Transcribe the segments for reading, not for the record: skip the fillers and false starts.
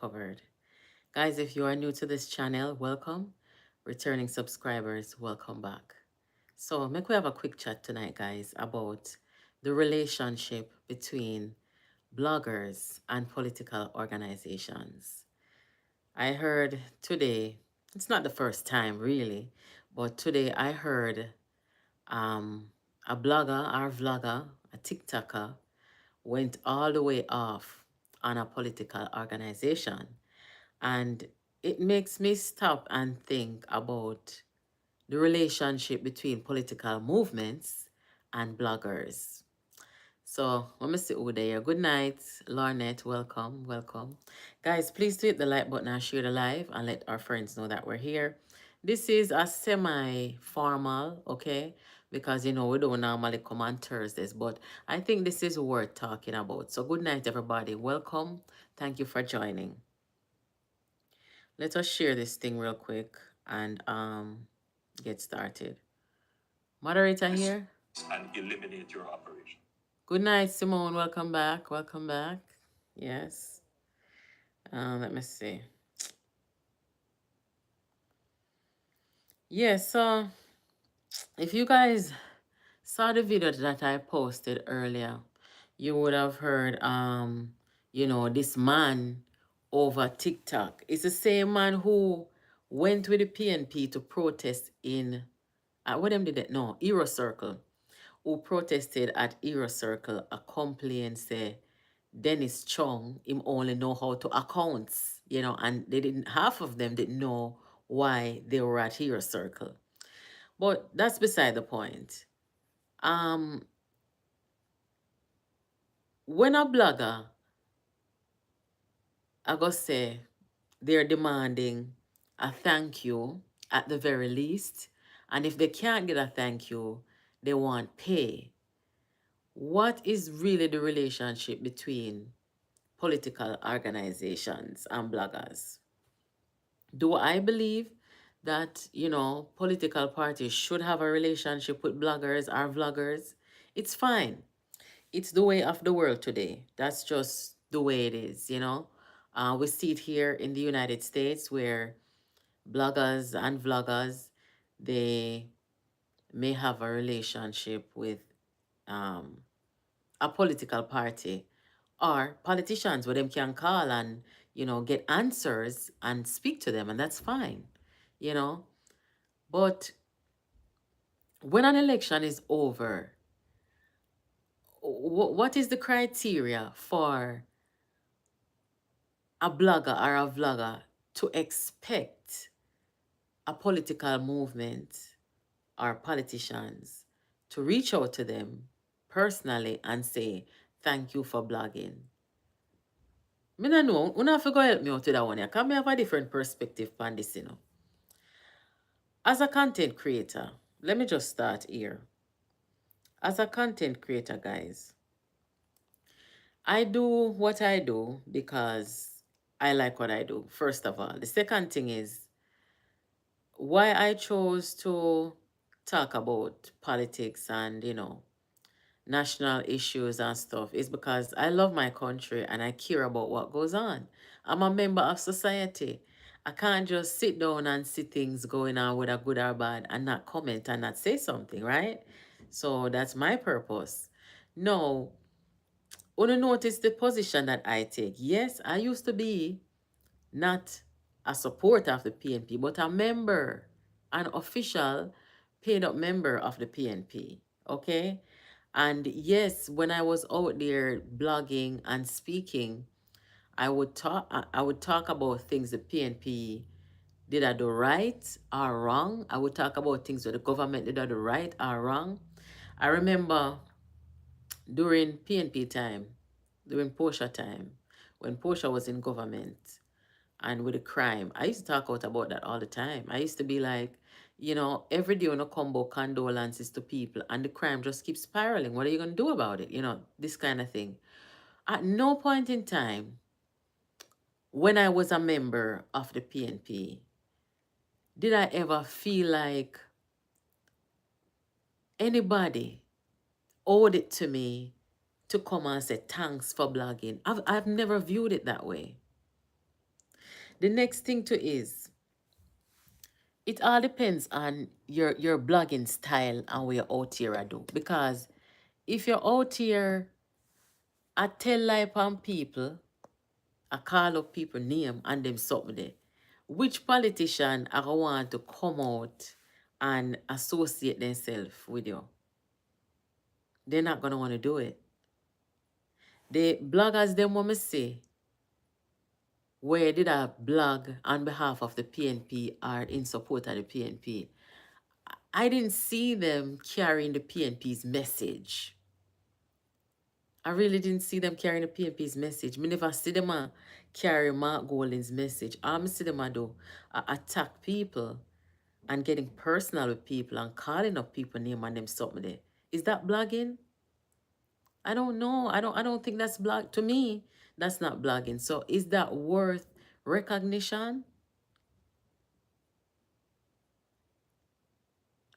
covered. Guys, if you are new to this channel, welcome. Returning subscribers, welcome back. So, make we have a quick chat tonight, guys, about the relationship between bloggers and political organizations. I heard today, it's not the first time really, but today I heard um, a blogger or vlogger, a TikToker, went all the way off on a political organization. And it makes me stop and think about the relationship between political movements and bloggers. So, let me see who there. Good night, Lornette. Welcome, welcome. Guys, please do hit the like button and share the live and let our friends know that we're here. This is a semi-formal, okay? Because, we don't normally come on Thursdays, but I think this is worth talking about. So, good night, everybody. Welcome. Thank you for joining. Let us share this thing real quick and get started. Moderator here. And eliminate your operation. Good night, Simone. Welcome back. Welcome back. Yes. Let me see. Yes, so if you guys saw the video that I posted earlier, you would have heard this man over TikTok. It's the same man who went with the PNP to protest in what them did it? No, Euro Circle. Who protested at Euro Circle a complaint say Dennis Chung, him only know how to accounts, and they didn't, half of them didn't know why they were at Hero Circle. But that's beside the point. Um, when a blogger, I go say, they're demanding a thank you at the very least, and if they can't get a thank you, they want pay. What is really the relationship between political organizations and bloggers? Do I believe that, political parties should have a relationship with bloggers or vloggers? It's fine. It's the way of the world today. That's just the way it is. We see it here in the United States where bloggers and vloggers, they may have a relationship with um, a political party or politicians where them can call and get answers and speak to them, and that's fine you know but when an election is over, what is the criteria for a blogger or a vlogger to expect a political movement or politicians to reach out to them personally and say thank you for blogging? Me no know. Una have to go help me out with that one here. Because me have a different perspective on this. As a content creator, let me just start here. As a content creator, guys, I do what I do because I like what I do, first of all. The second thing is why I chose to talk about politics and, national issues and stuff is because I love my country and I care about what goes on. I'm a member of society. I can't just sit down and see things going on, whether good or bad, and not comment and not say something, right? So that's my purpose. Now, want to notice the position that I take. Yes, I used to be not a supporter of the PNP, but a member, an official paid up member of the PNP. Okay? And yes, when I was out there blogging and speaking, I would talk about things the PNP did I do right or wrong. I would talk about things that the government did I do right or wrong. I remember during PNP time, during Portia time, when Portia was in government and with the crime, I used to talk out about that all the time. I used to be like, every day on a combo condolences to people and the crime just keeps spiraling. What are you going to do about it? This kind of thing. At no point in time when I was a member of the PNP did I ever feel like anybody owed it to me to come and say thanks for blogging. I've never viewed it that way. The next thing too is, it all depends on your blogging style and what you're out here I do. Because if you're out here, I tell lie upon people, I call up people name and them something there. Which politician I want to come out and associate themselves with you? They're not gonna want to do it. The bloggers them want me say, where did I blog on behalf of the PNP or in support of the PNP? I didn't see them carrying the PNP's message. I really didn't see them carrying the PNP's message. Me never see them carry Mark Golding's message. I see them do attack people and getting personal with people and calling up people name and them something there. Is that blogging? I don't know. I don't think that's blog to me. That's not blogging. So is that worth recognition?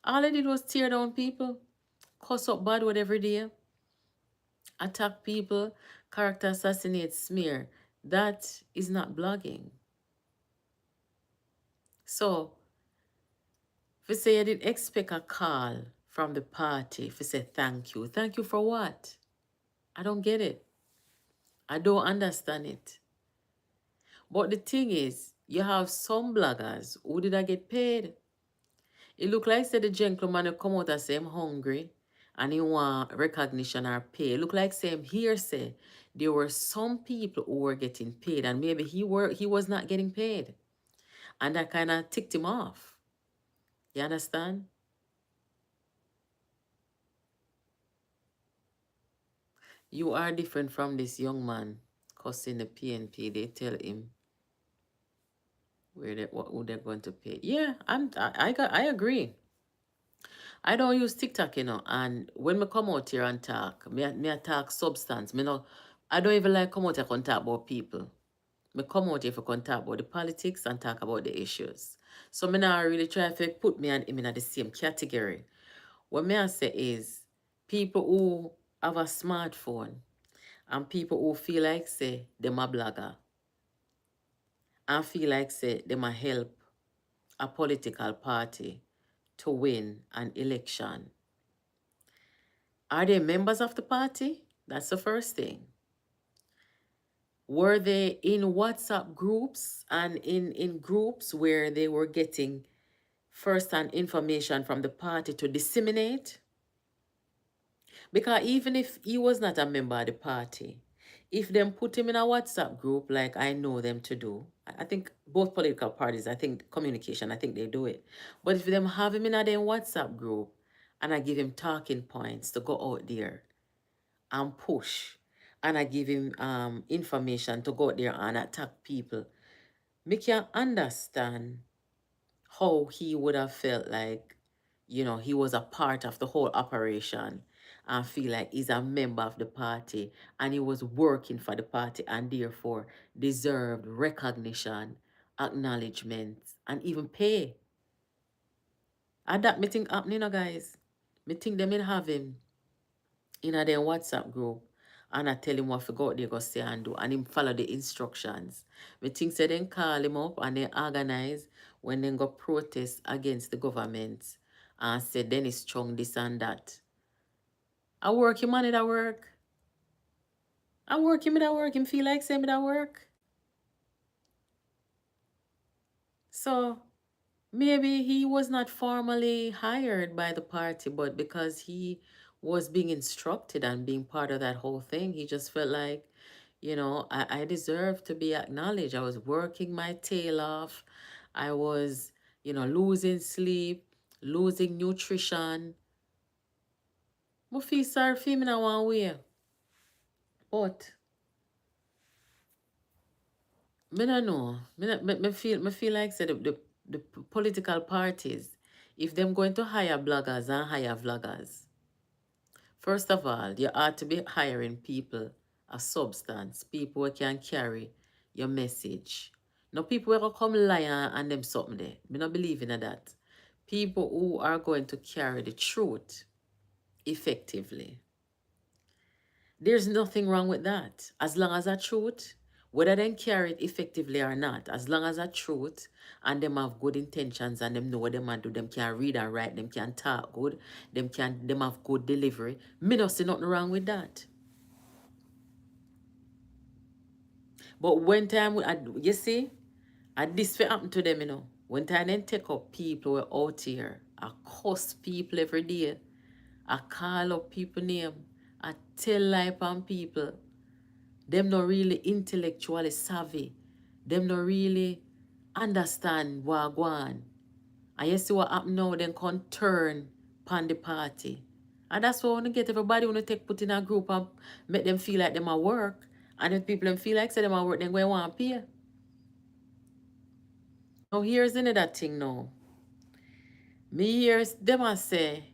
All I did was tear down people, cuss up bad word every day, attack people, character assassinate, smear. That is not blogging. So, if you say you didn't expect a call from the party, if you say thank you for what? I don't get it. I don't understand it. But the thing is, you have some bloggers who did I get paid. It look like say the gentleman who come out and say I'm hungry and he want recognition or pay. It look like same here say there were some people who were getting paid and maybe he was not getting paid. And that kind of ticked him off. You understand? You are different from this young man cussing the PNP. They tell him who they're going to pay. Yeah, I agree. I don't use TikTok, and when me come out here and talk, me I talk substance. I don't even like come out here and talk about people. Me come out here for talk about the politics and talk about the issues. So me not really try to put me and him in the same category. What me I say is, people who have a smartphone and people who feel like say them a blogger and feel like say them a help a political party to win an election. Are they members of the party? That's the first thing. Were they in WhatsApp groups and in groups where they were getting first-hand information from the party to disseminate? Because even if he was not a member of the party, if them put him in a WhatsApp group like I know them to do, I think both political parties, I think communication, I think they do it. But if them have him in a WhatsApp group and I give him talking points to go out there and push, and I give him information to go out there and attack people, me can understand how he would have felt like, he was a part of the whole operation and feel like he's a member of the party and he was working for the party and therefore deserved recognition, acknowledgement, and even pay. And that me think happening, guys. Me think them in have him in a their WhatsApp group and I tell him what to go out there go say and do and him follow the instructions. Me think say then call him up and they organize when they go protest against the government and say Dennis Chung this and that. I work him on it at work. I work him at work. Him feel like saying it at work. So maybe he was not formally hired by the party, but because he was being instructed and being part of that whole thing, he just felt like, I deserve to be acknowledged. I was working my tail off. I was, losing sleep, losing nutrition. I feel sorry for him in one way. But me don't know. Me feel like say the political parties, if them going to hire bloggers and hire vloggers, first of all, you ought to be hiring people of substance, people who can carry your message. No people who come lie and them something there. Me not believe in that. People who are going to carry the truth effectively. There's nothing wrong with that. As long as a truth Whether they carry it effectively or not, as long as a truth and them have good intentions and them know what them do, them can read and write, them can talk good, them have good delivery. Me don't see nothing wrong with that. But when time you see, this will happen to them, you know. When time they take up people who are out here, I cuss people every day. I call up people name. I tell lie on people. Them not really intellectually savvy. Them not really understand what go on. And you see what happen now, then can turn pan the party. And that's what I want to get everybody want to take put in a group and make them feel like them at work. And if people them feel like say them at work, then go and want to pay. Now here's another thing now. Me hears them a say,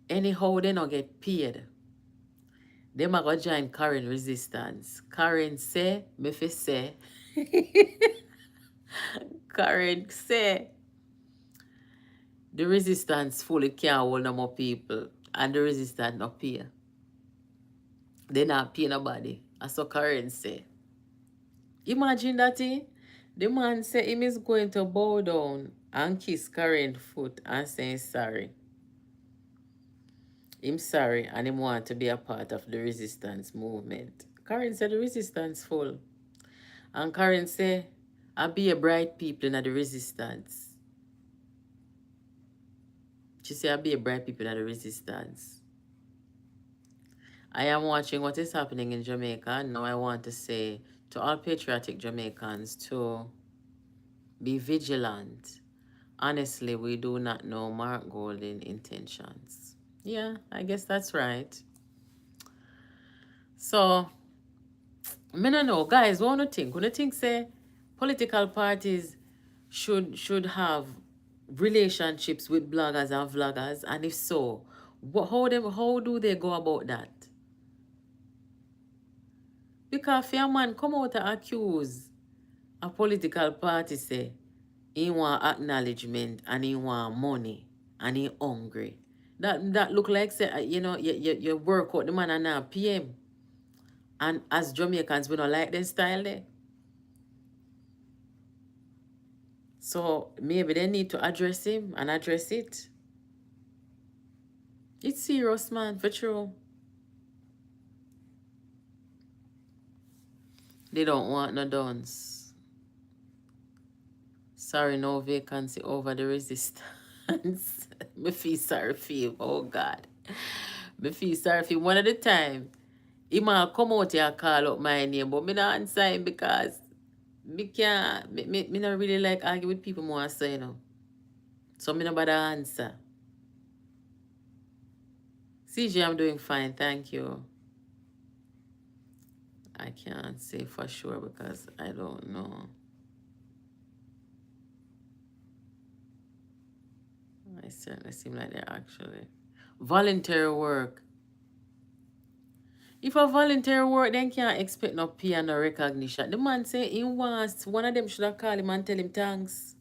anyhow they not get paid. Them a go join Karen resistance. Karen say, me fi say. Karen say, the resistance fully can't hold no more people. And the resistance not pay. They not pay nobody. That's what Karen say. Imagine that the man say him is going to bow down and kiss Karen's foot and say sorry. Him sorry and him want to be a part of the resistance movement. Karen said the resistance full. And Karen say, I be a bright people in the resistance. She say, I be a bright people in the resistance. I am watching what is happening in Jamaica. Now I want to say to all patriotic Jamaicans to be vigilant. Honestly, we do not know Mark Golden intentions. Yeah, I guess that's right. So, I don't know, guys, what do you think? What do you think say political parties should have relationships with bloggers and vloggers? And if so, how do they go about that? Because if a man come out and accuse a political party say he want acknowledgement and he want money and he hungry. That look like say you know you work out the man and now PM. And as Jamaicans we don't like their style there. So maybe they need to address him and address it. It's serious, man, for true. They don't want no dons. Sorry, no vacancy over the resistance. Me feel sorry for you. Oh God. Me feel sorry for you. One at a time. He might come out here and call out my name, but me not answer him because me can't, me not really like argue with people more so, you know. So me not bother answer. CJ, I'm doing fine, thank you. I can't say for sure because I don't know. I certainly seem like they're actually. Voluntary work. If a voluntary work, then can't expect no pay and no recognition. The man say he wants, one of them should have called him and tell him thanks.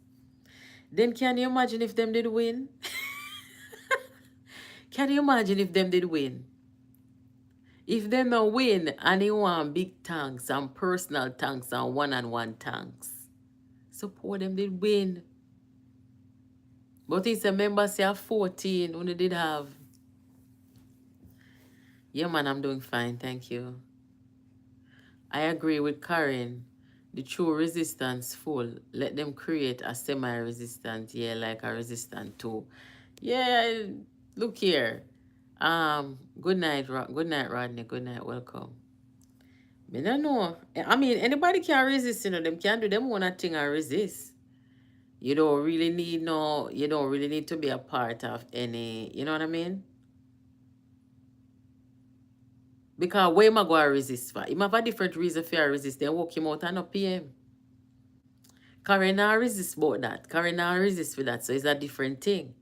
Then can you imagine if them did win? Can you imagine if them did win? If them no win and he want big thanks and personal thanks and one-on-one thanks. Support them did win. But it's a member say 14 when they did have. Yeah, man, I'm doing fine, thank you. I agree with Karen. The true resistance full. Let them create a semi-resistant, yeah, like a resistant too. Yeah, look here. Good night, good night, Rodney. Good night, welcome. I don't know. I mean, anybody can resist, you know, them can do them one thing and resist. You don't really need to be a part of any, you know what I mean? Because where am I going to resist for? If I have a different reason for resist, then walk him out and not PM. Karen not resist about that. Karen not resist with that, so it's a different thing.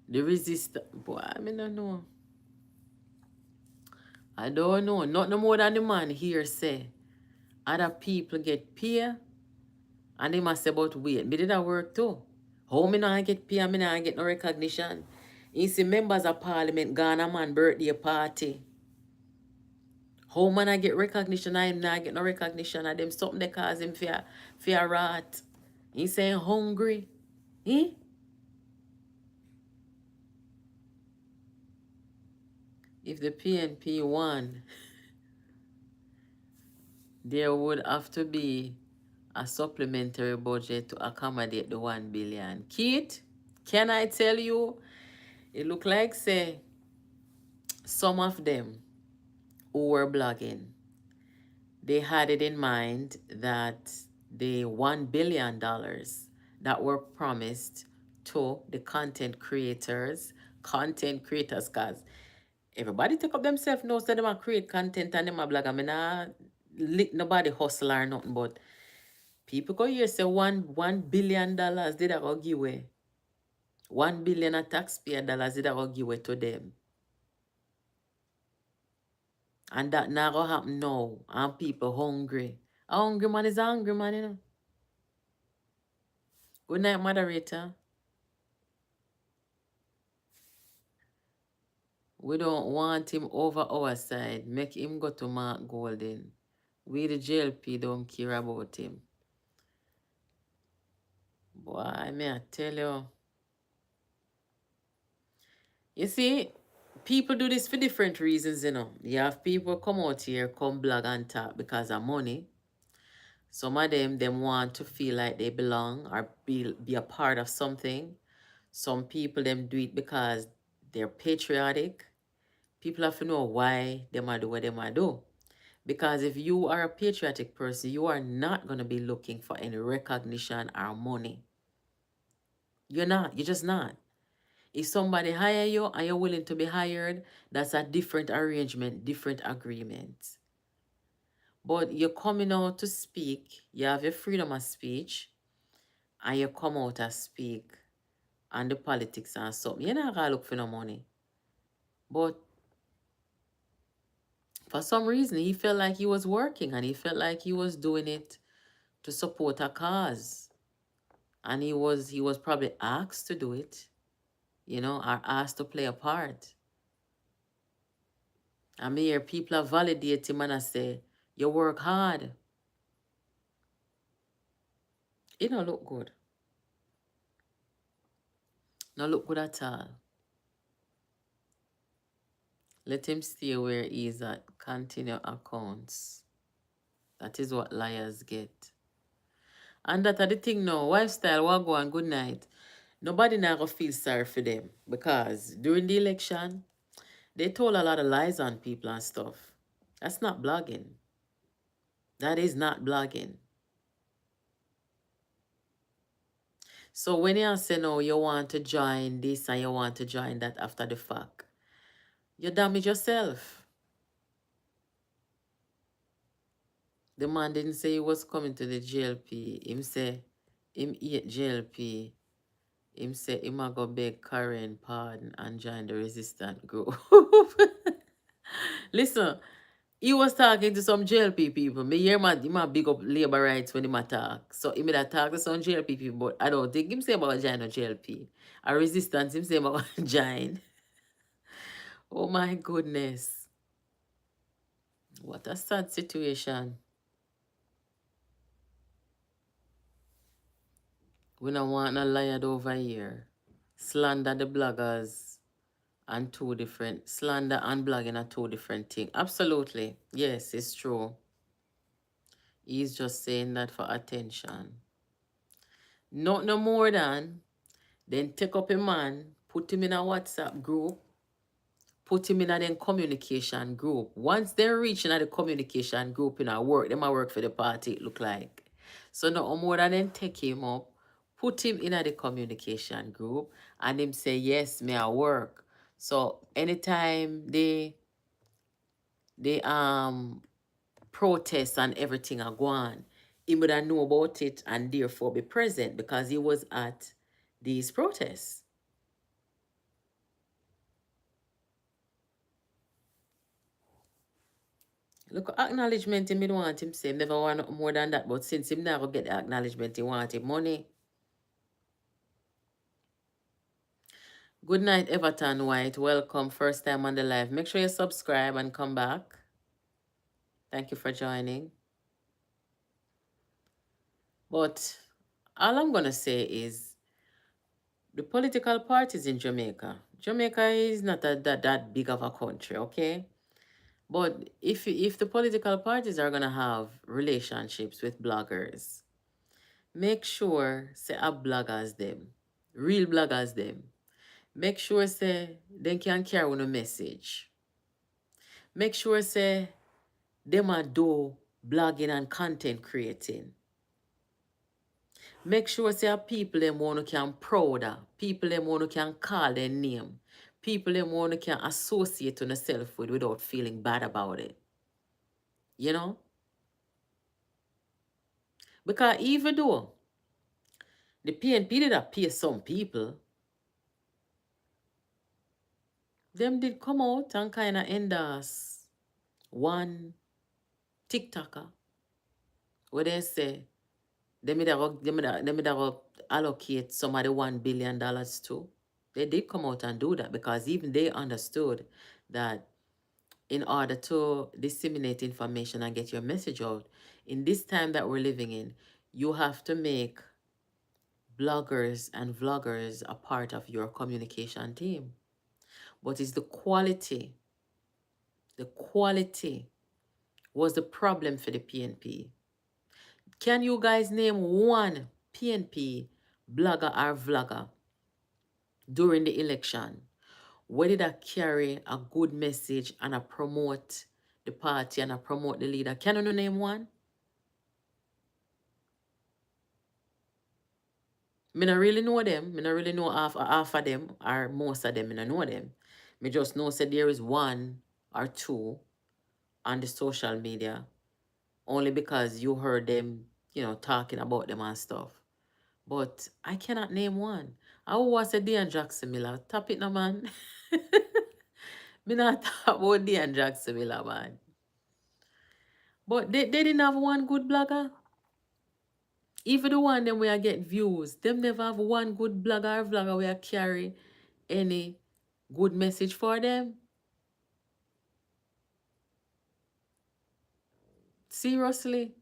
The resist, boy, I mean, I don't know. I don't know. Not no more than the man here say. Other people get paid and they must say about wait. Me did that work too. How me not get paid and me not get no recognition? You see members of parliament gone a man birthday party. How man I get recognition, I him not get no recognition. And them something they cause him fear rat. He saying hungry. Eh? If the PNP won, there would have to be a supplementary budget to accommodate the 1 billion. Keith, can I tell you, it look like say some of them who were blogging, they had it in mind that the $1 billion that were promised to the content creators, cause everybody take up themselves knows that them a create content and them a blog. I mean, lick nobody hustle or nothing, but people go here say $1 billion did I go give away. 1 billion of taxpayer dollars did I go give away to them. And that now go happen now. And people hungry. A hungry man is a hungry man, you know. Good night, moderator. We don't want him over our side. Make him go to Mark Golden. We the JLP don't care about him. Boy, may I tell you. You see, people do this for different reasons, you know. You have people come out here, come blog and talk because of money. Some of them want to feel like they belong or be a part of something. Some people, them do it because they're patriotic. People have to know why they might do what they might do. Because if you are a patriotic person, you are not going to be looking for any recognition or money. You're not. You're just not. If somebody hire you and you're willing to be hired, that's a different arrangement, different agreement. But you're coming out to speak, you have your freedom of speech, and you come out to speak on the politics and something. You're not going to look for no money. But for some reason, he felt like he was working and he felt like he was doing it to support a cause. And he was probably asked to do it, or asked to play a part. I mean, here people are validate him and I say, you work hard. It don't look good. Not look good at all. Let him stay where he is at. Continue accounts. That is what liars get. And that are the thing now. Lifestyle, what go on, good night. Nobody now go feel sorry for them. Because during the election, they told a lot of lies on people and stuff. That's not blogging. That is not blogging. So when you say no, you want to join this and you want to join that after the fact, you damage yourself. The man didn't say he was coming to the JLP. Him say him eat JLP. Him say him a go beg Karen pardon and join the resistant group. Listen, he was talking to some JLP people. Me hear man, he might big up labor rights when he might talk. So he may talk to some JLP people, but I don't think him say about join a JLP. A resistance, him say about join. Oh my goodness. What a sad situation. We don't want no liar over here. Slander the bloggers and slander and blogging are two different things. Absolutely. Yes, it's true. He's just saying that for attention. Not no more than then take up a man, put him in a WhatsApp group, put him in a then communication group. Once they're reaching at the communication group in our work, they might work for the party, it look like. So no more than then take him up, put him in a the communication group, and him say, yes, may I work. So anytime they protest and everything are gone, he would have know about it and therefore be present because he was at these protests. Look, acknowledgement him, he don't want him say, never want more than that, but since him never get the acknowledgement, he want him money. Good night, Everton White. Welcome, first time on the live. Make sure you subscribe and come back. Thank you for joining. But all I'm going to say is the political parties in Jamaica. Jamaica is not that big of a country, okay? But if the political parties are going to have relationships with bloggers, make sure say a bloggers them, real bloggers them. Make sure say they can carry on a message. Make sure say them a do blogging and content creating. Make sure say people them want can proud of, people them want can call their name, people them want can associate on themselves with without feeling bad about it. You know? Because even though the PNP did appear some people, them did come out and kind of endorse one TikToker where they say they made allocate some of the $1 billion to. They did come out and do that because even they understood that in order to disseminate information and get your message out, in this time that we're living in, you have to make bloggers and vloggers a part of your communication team. But it's the quality was the problem for the PNP. Can you guys name one PNP blogger or vlogger during the election where did I carry a good message and I promote the party and I promote the leader? Can you name one? Me not really know them. Me not really know half of them or most of them. Me not know them. Me just know say there is one or two on the social media only because you heard them, talking about them and stuff. But I cannot name one. I was a Dean Jackson Miller. Tap it no man. Me not talk about Dean Jackson Miller, man. But they didn't have one good blogger. Even the one them where I get views, them never have one good blogger or vlogger where I carry any good message for them. Seriously.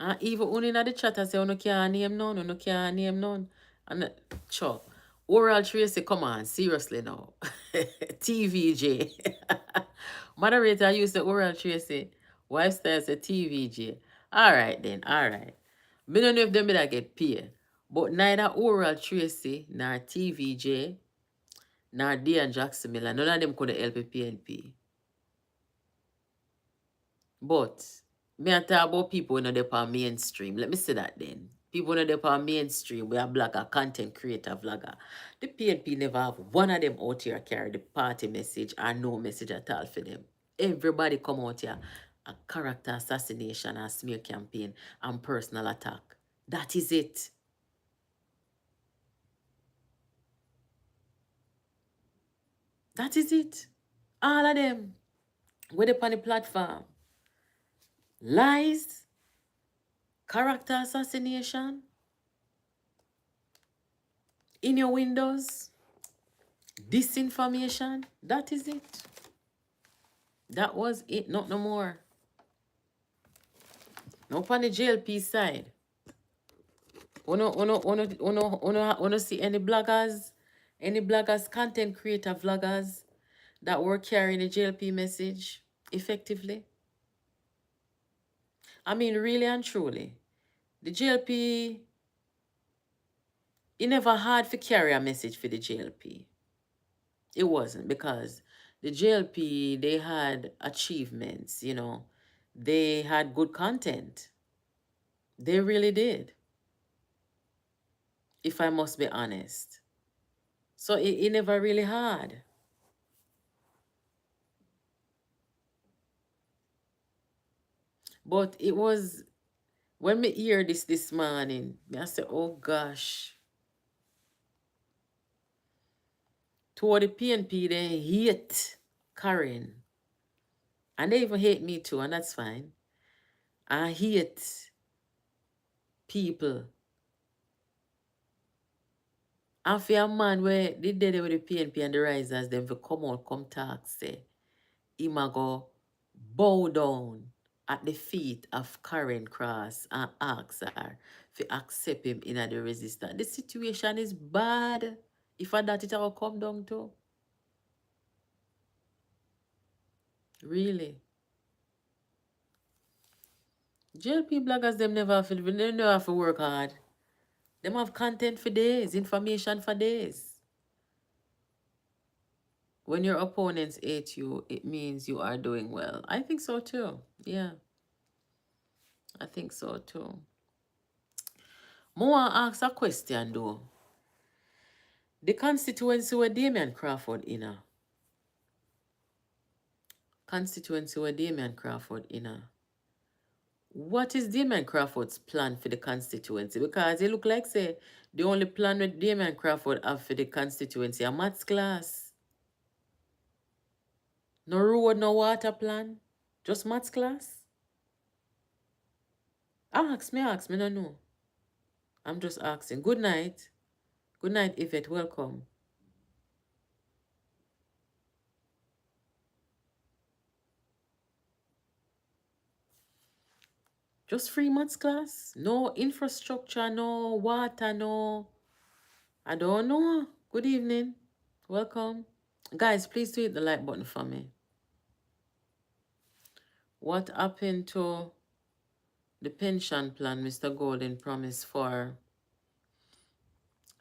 And even when in the chat I say, no can't name none, no can't name none. And sure. Oral Tracy, come on, seriously now. TVJ. Moderator used the Oral Tracy. Wife style say TVJ. All right then, all right. Me don't know if them that get paid. But neither Oral Tracy, nor TVJ, nor Dean Jackson Miller, none of them could help the PNP. But me I talk about people in the mainstream. Let me say that then. People in the mainstream, we are blogger, content creator, vlogger. The PNP never have one of them out here carry the party message or no message at all for them. Everybody come out here a character assassination and smear campaign and personal attack. That is it. That is it. All of them. With upon the platform. Lies, character assassination, in your windows, disinformation. That is it. That was it, not no more. No on the JLP side. Wanna see any bloggers, content creator vloggers that were carrying the JLP message effectively? I mean, really and truly, the JLP, it never had to carry a message for the JLP. It wasn't because the JLP, they had achievements, They had good content. They really did, if I must be honest. So it never really had. But it was, when me hear this morning, I say, oh gosh. Toward the PNP, they hate Karen. And they even hate me too, and that's fine. I hate people And for a man where they did it with the PNP and the risers, them for come out, come talk, say, him a go bow down at the feet of Karen Cross and ask her to accept him in the resistance. The situation is bad. If I that it will come down to. Really. JLP bloggers, them they never have to work hard. Them have content for days, information for days. When your opponents hate you, it means you are doing well. I think so too. Yeah, I think so too. More ask a question though. The constituency where Damian Crawford in a what is Damian Crawford's plan for the constituency? Because it look like say the only plan with Damian Crawford have for the constituency a maths class. No road, no water plan. Just maths class. Ask me, no know. I'm just asking. Good night. Good night, Yvette. Welcome. Just free maths class? No infrastructure, no water, no. I don't know. Good evening. Welcome. Guys, please do hit the like button for me. What happened to the pension plan Mr. Golden promised for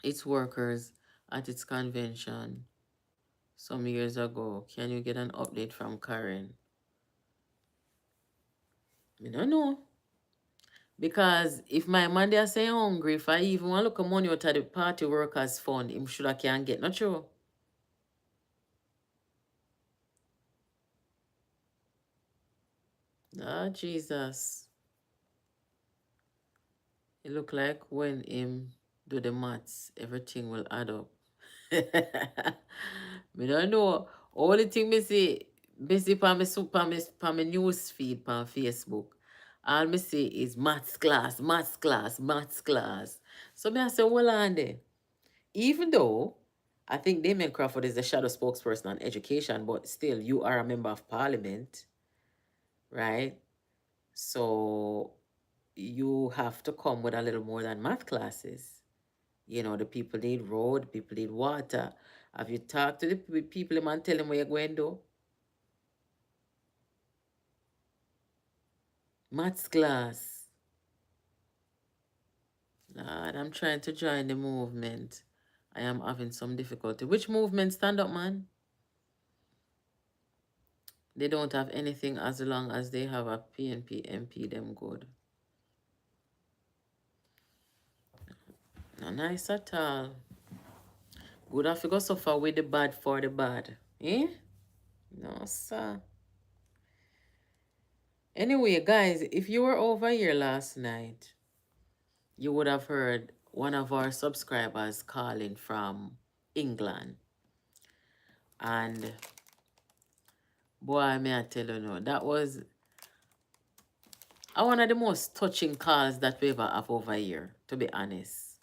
its workers at its convention some years ago? Can you get an update from Karen? I don't know. Because if my man they say hungry, if I even want to look at money out of the party workers fund, him should I can get not true. Ah, Jesus. It look like when him do the maths, everything will add up. Me don't know. Only thing me see, busy pa me news feed pa Facebook. All me see is maths class, maths class, maths class. So me I say, well on there. Even though I think Damien Crawford is the shadow spokesperson on education, but still you are a member of parliament, right? So you have to come with a little more than math classes. You know, the people need road, people need water. Have you talked to the people and tell them where you're going to do? Maths class. Lord, I'm trying to join the movement. I am having some difficulty. Which movement? Stand up, man. They don't have anything as long as they have a PNP MP, them good. Not nice at all. Good have to go suffer with the bad for the bad. Eh? No, sir. Anyway, guys, if you were over here last night, you would have heard one of our subscribers calling from England. And boy, may I tell you no, that was one of the most touching calls that we ever have over here, to be honest.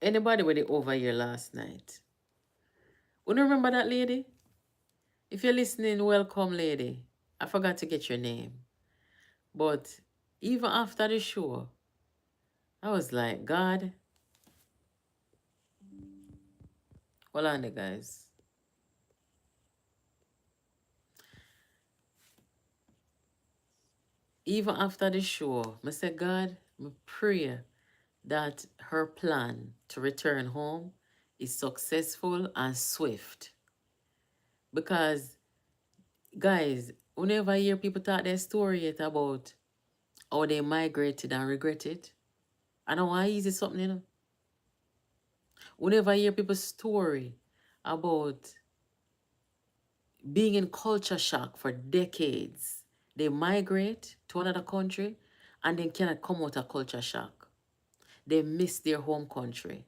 Anybody with it over here last night? You remember that lady? If you're listening, welcome, lady. I forgot to get your name. But even after the show, I was like, God, hold on there, guys. Even after the show, I said, God, I pray that her plan to return home is successful and swift. Because, guys, whenever I hear people talk their story yet about how they migrated and regretted, I know how easy something, you know. Whenever I hear people's story about being in culture shock for decades, they migrate to another country and then cannot come out of culture shock. They miss their home country.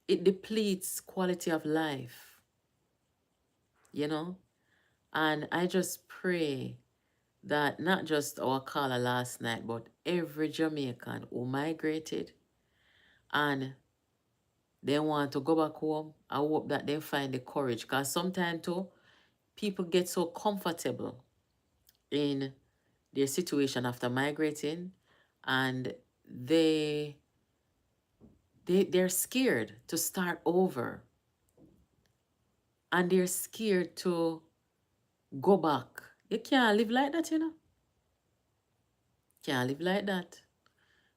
It depletes quality of life, you know? And I just pray that not just our caller last night, but every Jamaican who migrated and they want to go back home, I hope that they find the courage. Because sometimes too, people get so comfortable in their situation after migrating, and they they're scared to start over, and they're scared to go back. You can't live like that, you know. Can't live like that.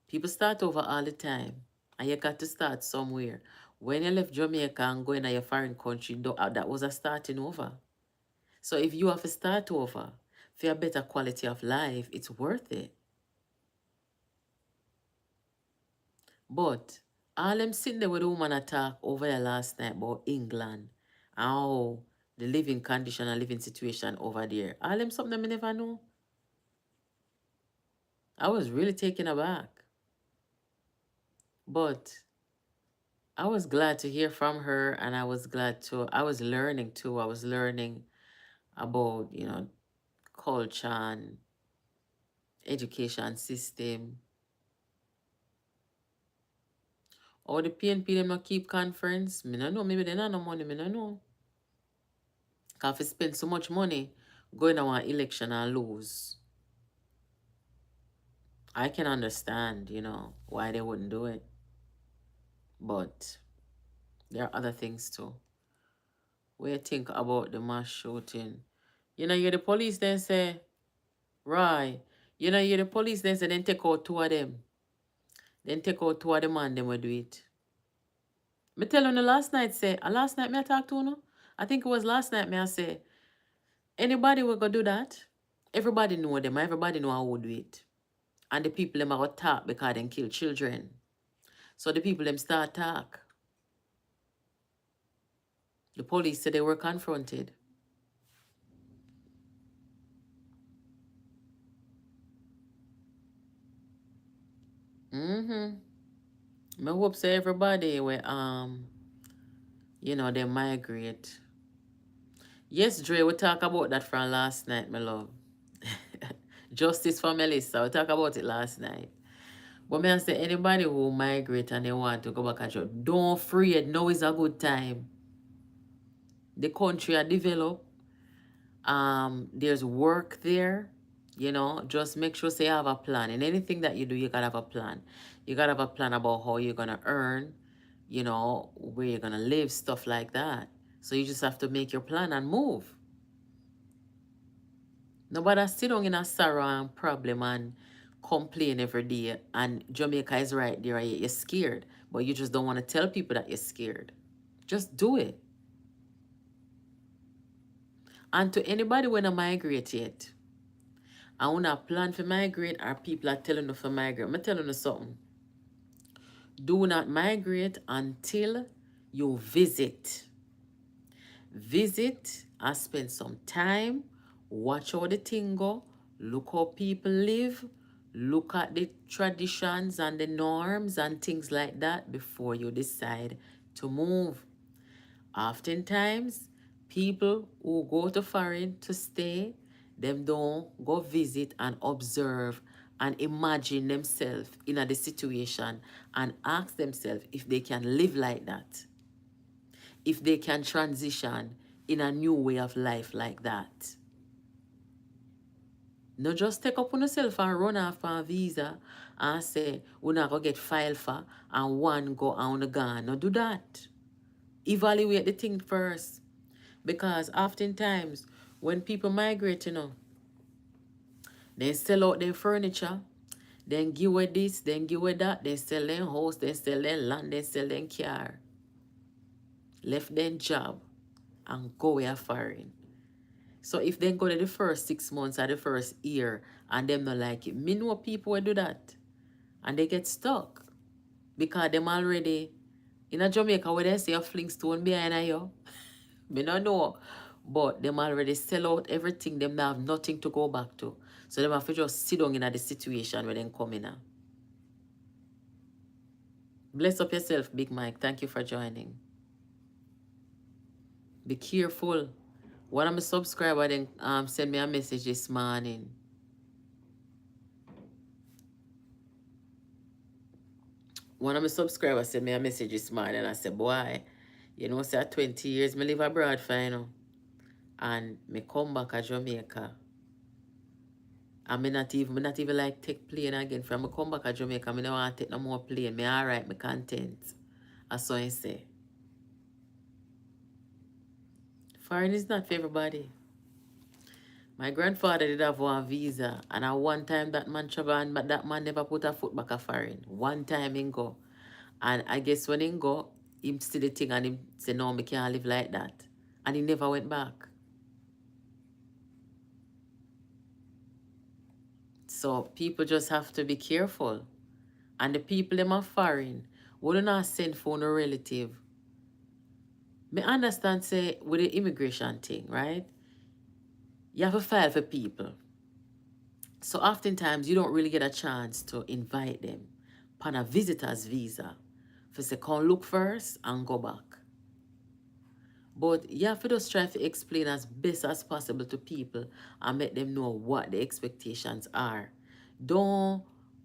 People start over all the time, and you got to start somewhere. When you left Jamaica and going to your foreign country, that was a starting over. So if you have to start over for a better quality of life, it's worth it. But all them sitting there with the woman attack over there last night about England, how the living condition and living situation over there. All them something I never know. I was really taken aback. But I was glad to hear from her, and I was I was learning too. I was learning about, culture and education system. Or the PNP them not keep conference. Me no know. Maybe they not no money. Me no know. Cause if spend so much money going to an election and lose, I can understand, why they wouldn't do it. But there are other things too. What you think about the mass shooting? You the police then say, right. You the police then say, then take out two of them. Then take out two of them and them will do it. Me tell you last night say, last night me I talk to you. I think it was last night me I say, anybody will go do that. Everybody know them. Everybody know how to do it. And the people them are talk because they kill children. So the people them start talk. The police said they were confronted. Mm-hmm. I hope so everybody will they migrate. Yes, Dre, we talk about that from last night, my love. Justice for Melissa. We talk about it last night. But may I say anybody who migrate and they want to go back and job, don't afraid. Now is a good time. The country are developed. There's work there. Just make sure say you have a plan. In anything that you do, you gotta have a plan. You gotta have a plan about how you're gonna earn, where you're gonna live, stuff like that. So you just have to make your plan and move. Nobody sit down in a sorrow and problem and complain every day. And Jamaica is right there. You're scared, but you just don't want to tell people that you're scared. Just do it. And to anybody when I migrate yet, I want to plan for migrate, or people are telling you for migrate. I'm telling you something. Do not migrate until you visit. Visit and spend some time, watch how the thing go, look how people live, look at the traditions and the norms and things like that before you decide to move. Oftentimes, people who go to foreign to stay, them don't go visit and observe and imagine themselves in the situation and ask themselves if they can live like that, if they can transition in a new way of life like that. No just take up on yourself and run off for a visa and say, we're not going to get filed for and one go on the gun. No do that. Evaluate the thing first. Because oftentimes, when people migrate, they sell out their furniture, then give away this, then give away that, they sell their house, they sell their land, they sell their car, left their job, and go away foreign. So if they go to the first 6 months or the first year and them not like it, me know people will do that. And they get stuck. Because them already, in a Jamaica where they say a fling stone behind you, me not know. But them already sell out everything. Them not have nothing to go back to. So them have to just sit down in the situation where they come in. Bless up yourself, Big Mike. Thank you for joining. Be careful. One of my subscribers then send me a message this morning. one of my subscribers sent me a message this morning and I said, boy, you know, say at 20 years, me live abroad for, you know. And me come back to Jamaica. And me not even like take plane again. From me come back to Jamaica, me don't want to take no more plane. Me alright, me content. That's what I say. Foreign is not for everybody. My grandfather did have one visa, and at one time that man travel, but that man never put a foot back a foreign. One time he go. And I guess when he go, him see the thing and him say, no, me can't live like that. And he never went back. So people just have to be careful. And the people them are foreign, would not send for no relative. Me understand say with the immigration thing, right? You have to file for people. So oftentimes you don't really get a chance to invite them on a visitor's visa. For say come look first and go back. But you have to just try to explain as best as possible to people and make them know what the expectations are. Don't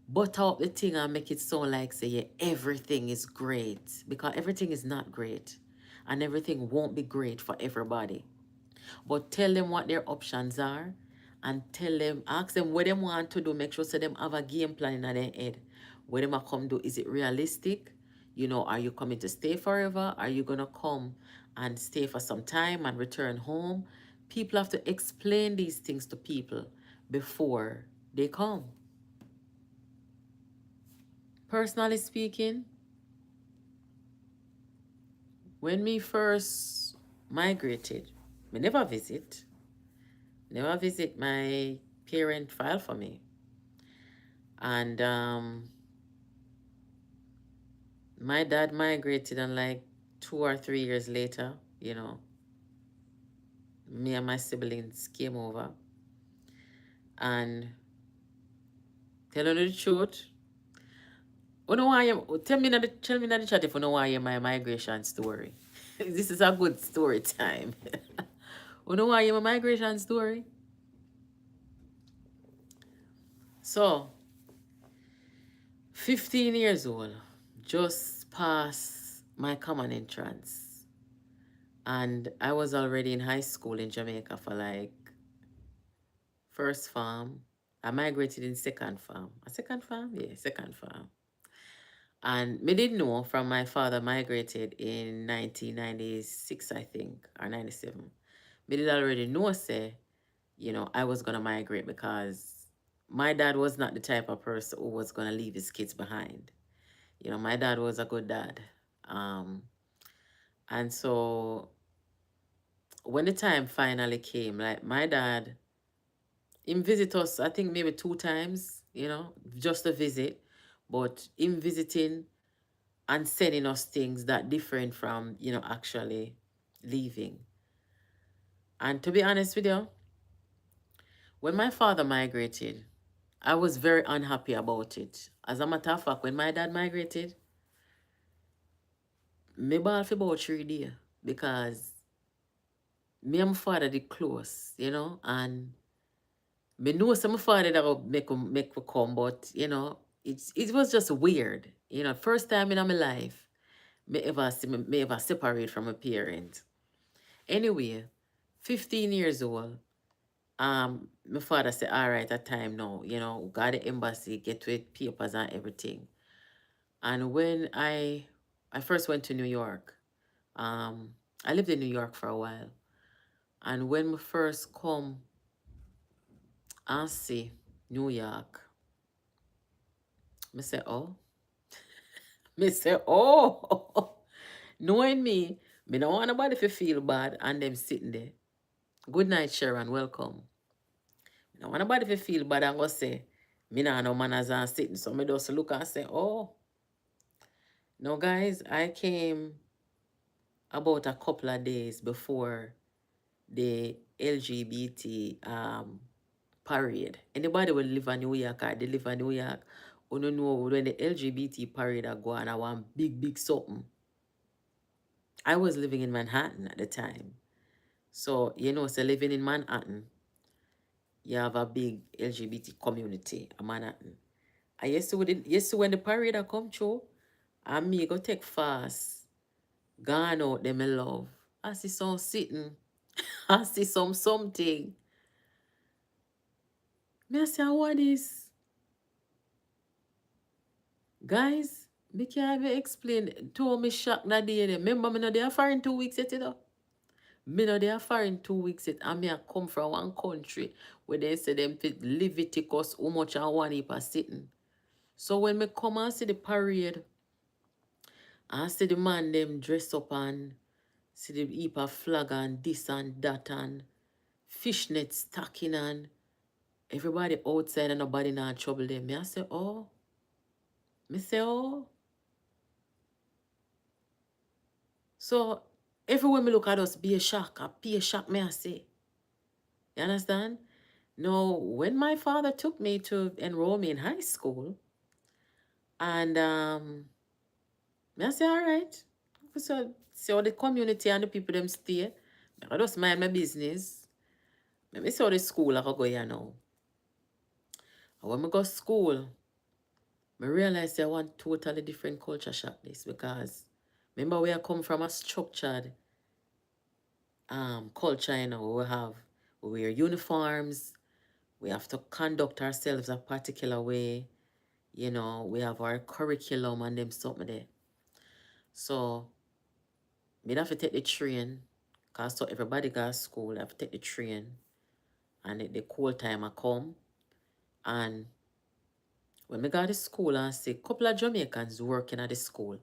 butter up the thing and make it sound like say yeah, everything is great. Because everything is not great. And everything won't be great for everybody. But tell them what their options are and tell them, ask them what they want to do. Make sure so them have a game plan in their head. What them come do, is it realistic? You know, are you coming to stay forever? Are you gonna come and stay for some time and return home? People have to explain these things to people before they come. Personally speaking, when me first migrated, me never visit my parent file for me. And my dad migrated, and like 2 or 3 years later, you know, me and my siblings came over. And telling you the truth, you know why tell me in the chat if you know why my migration story. This is a good story time. You know why my migration story? So 15 years old, just past my common entrance. And I was already in high school in Jamaica for like first farm. I migrated in second farm. A second farm? Yeah, second farm. And me didn't know from my father migrated in 1996, I think, or 97. Me did already know, say, you know, I was going to migrate because my dad was not the type of person who was going to leave his kids behind. You know, my dad was a good dad. And so when the time finally came, like my dad, him visit us, I think maybe 2 times, you know, just a visit. But him visiting and sending us things that different from, you know, actually leaving. And to be honest with you, when my father migrated, I was very unhappy about it. As a matter of fact, when my dad migrated, me ball for about 3 days because me and my father did close, you know, and me know some father that would make me come, but you know, it was just weird. You know, first time in my life, me ever separate from a parent. Anyway, 15 years old, my father said, all right, at time now, you know, got the embassy, get with papers and everything. And when I first went to New York, I lived in New York for a while. And when we first come and see New York, me say, oh, me say, oh, knowing me don't want nobody to feel bad and them sitting there. Good night, Sharon, welcome. Me don't want nobody to feel bad and go say, me nah no manners and sitting. So me just look and say, oh, no guys, I came about a couple of days before the LGBT parade. Anybody will live in New York or they live in New York, you don't know when the LGBT parade are going, I want big something. I was living in Manhattan at the time. So, you know, so living in Manhattan, you have a big LGBT community in Manhattan. I used to when the parade come through, And me go take fast. Gone out them me love. I see some sitting. I see some something. Me I say, what is? Guys, me can't even explain. To me shocked that day. Remember me no there foreign 2 weeks yet, you know? Me no there foreign 2 weeks yet. And me I come from one country where they say them fit Leviticus how much I want heap a sitting. So when me come and see the parade, I see the man them dress up and see the heap of flag and this and that and fishnet stacking and everybody outside and nobody not trouble them. Me I say, oh. Me say, oh. So everywhere me look at us, be a shock. Be a shock, me I say. You understand? Now, when my father took me to enroll me in high school, and me I say, all right. So, see the community and the people them stay. I just mind my business. Me see how the school I go here now. And when I go school, I realize I want totally different culture shock this because remember where I come from a structured culture, you know, we wear uniforms, we have to conduct ourselves a particular way, you know, we have our curriculum and them something there. So me have to take the train, cause so everybody got school, I have to take the train and the cool time I come. And when me got to school and see a couple of Jamaicans working at the school,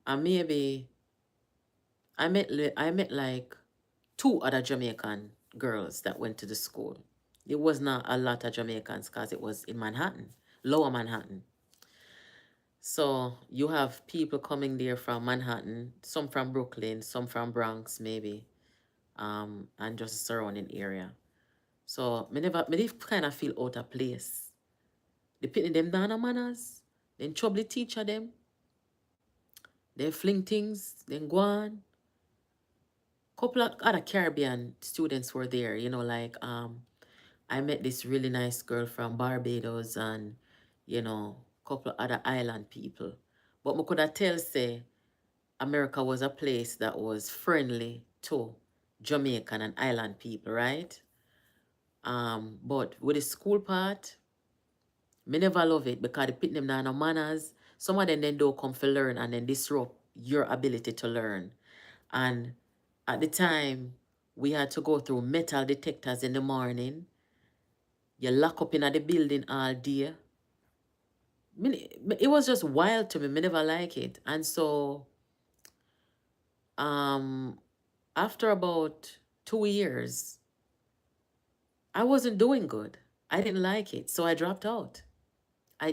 and maybe I met like two other Jamaican girls that went to the school. It was not a lot of Jamaicans because it was in Manhattan, lower Manhattan. So you have people coming there from Manhattan, some from Brooklyn, some from Bronx maybe, and just the surrounding area. So me kind of feel out of place. They putting them down on manners, then trouble the teacher them, they fling things, then go on. Couple of other Caribbean students were there, you know, like I met this really nice girl from Barbados and, you know, couple of other island people. But I could have tell say America was a place that was friendly to Jamaican and island people, right? But with the school part, me never love it because they put them down on manners. Some of them then don't come for learn and then disrupt your ability to learn. And at the time, we had to go through metal detectors in the morning. You lock up in the building all day. It was just wild to me. Me never like it. And so, um, after about 2 years, I wasn't doing good. I didn't like it, so I dropped out.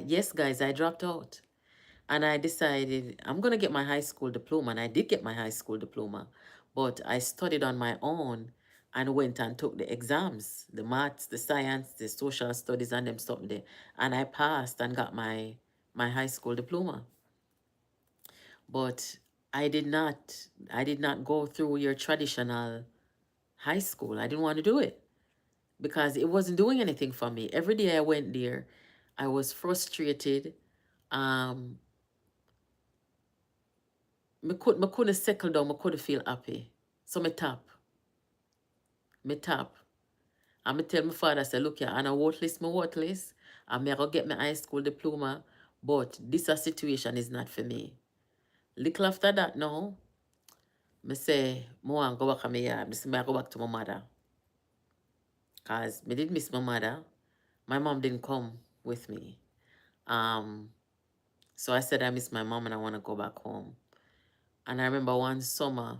Yes, guys, I dropped out. And I decided I'm going to get my high school diploma. And I did get my high school diploma. But I studied on my own and went and took the exams, the maths, the science, the social studies, and them stuff there. And I passed and got my high school diploma. But I did not go through your traditional high school. I didn't want to do it because it wasn't doing anything for me. Every day I went there, I was frustrated. Um, me couldn't settle down, me couldn't feel happy. So me tap. Me tap. And me tell my father, say, look here, and I worthless, me worthless. And me I go get my high school diploma. But this a situation is not for me. Little after that now, me say, me want go back to my yard. Me say, me I go back to my mother. Because me did miss my mother. My mom didn't come with me. Um, so I said I miss my mom and I want to go back home. And I remember one summer,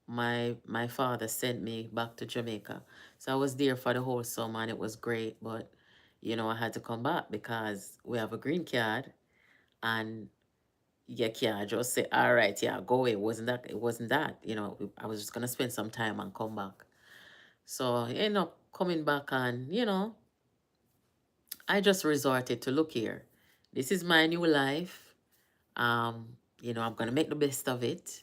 my father sent me back to Jamaica. So I was there for the whole summer and it was great. But, you know, I had to come back because we have a green card and you can't just say, all right, yeah, go away. It wasn't that. You know, I was just gonna spend some time and come back. So I ended up coming back and, you know, I just resorted to look here. This is my new life. You know, I'm gonna make the best of it.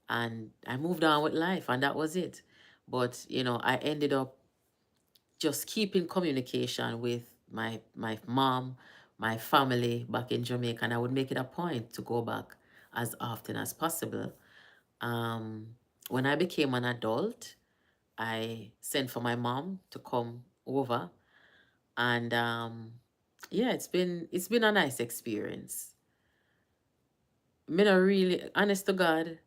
And I moved on with life and that was it. But, you know, I ended up just keeping communication with my mom, my family back in Jamaica, and I would make it a point to go back as often as possible. Um, when I became an adult, I sent for my mom to come over, and yeah, it's been a nice experience. Me not really, honest to God,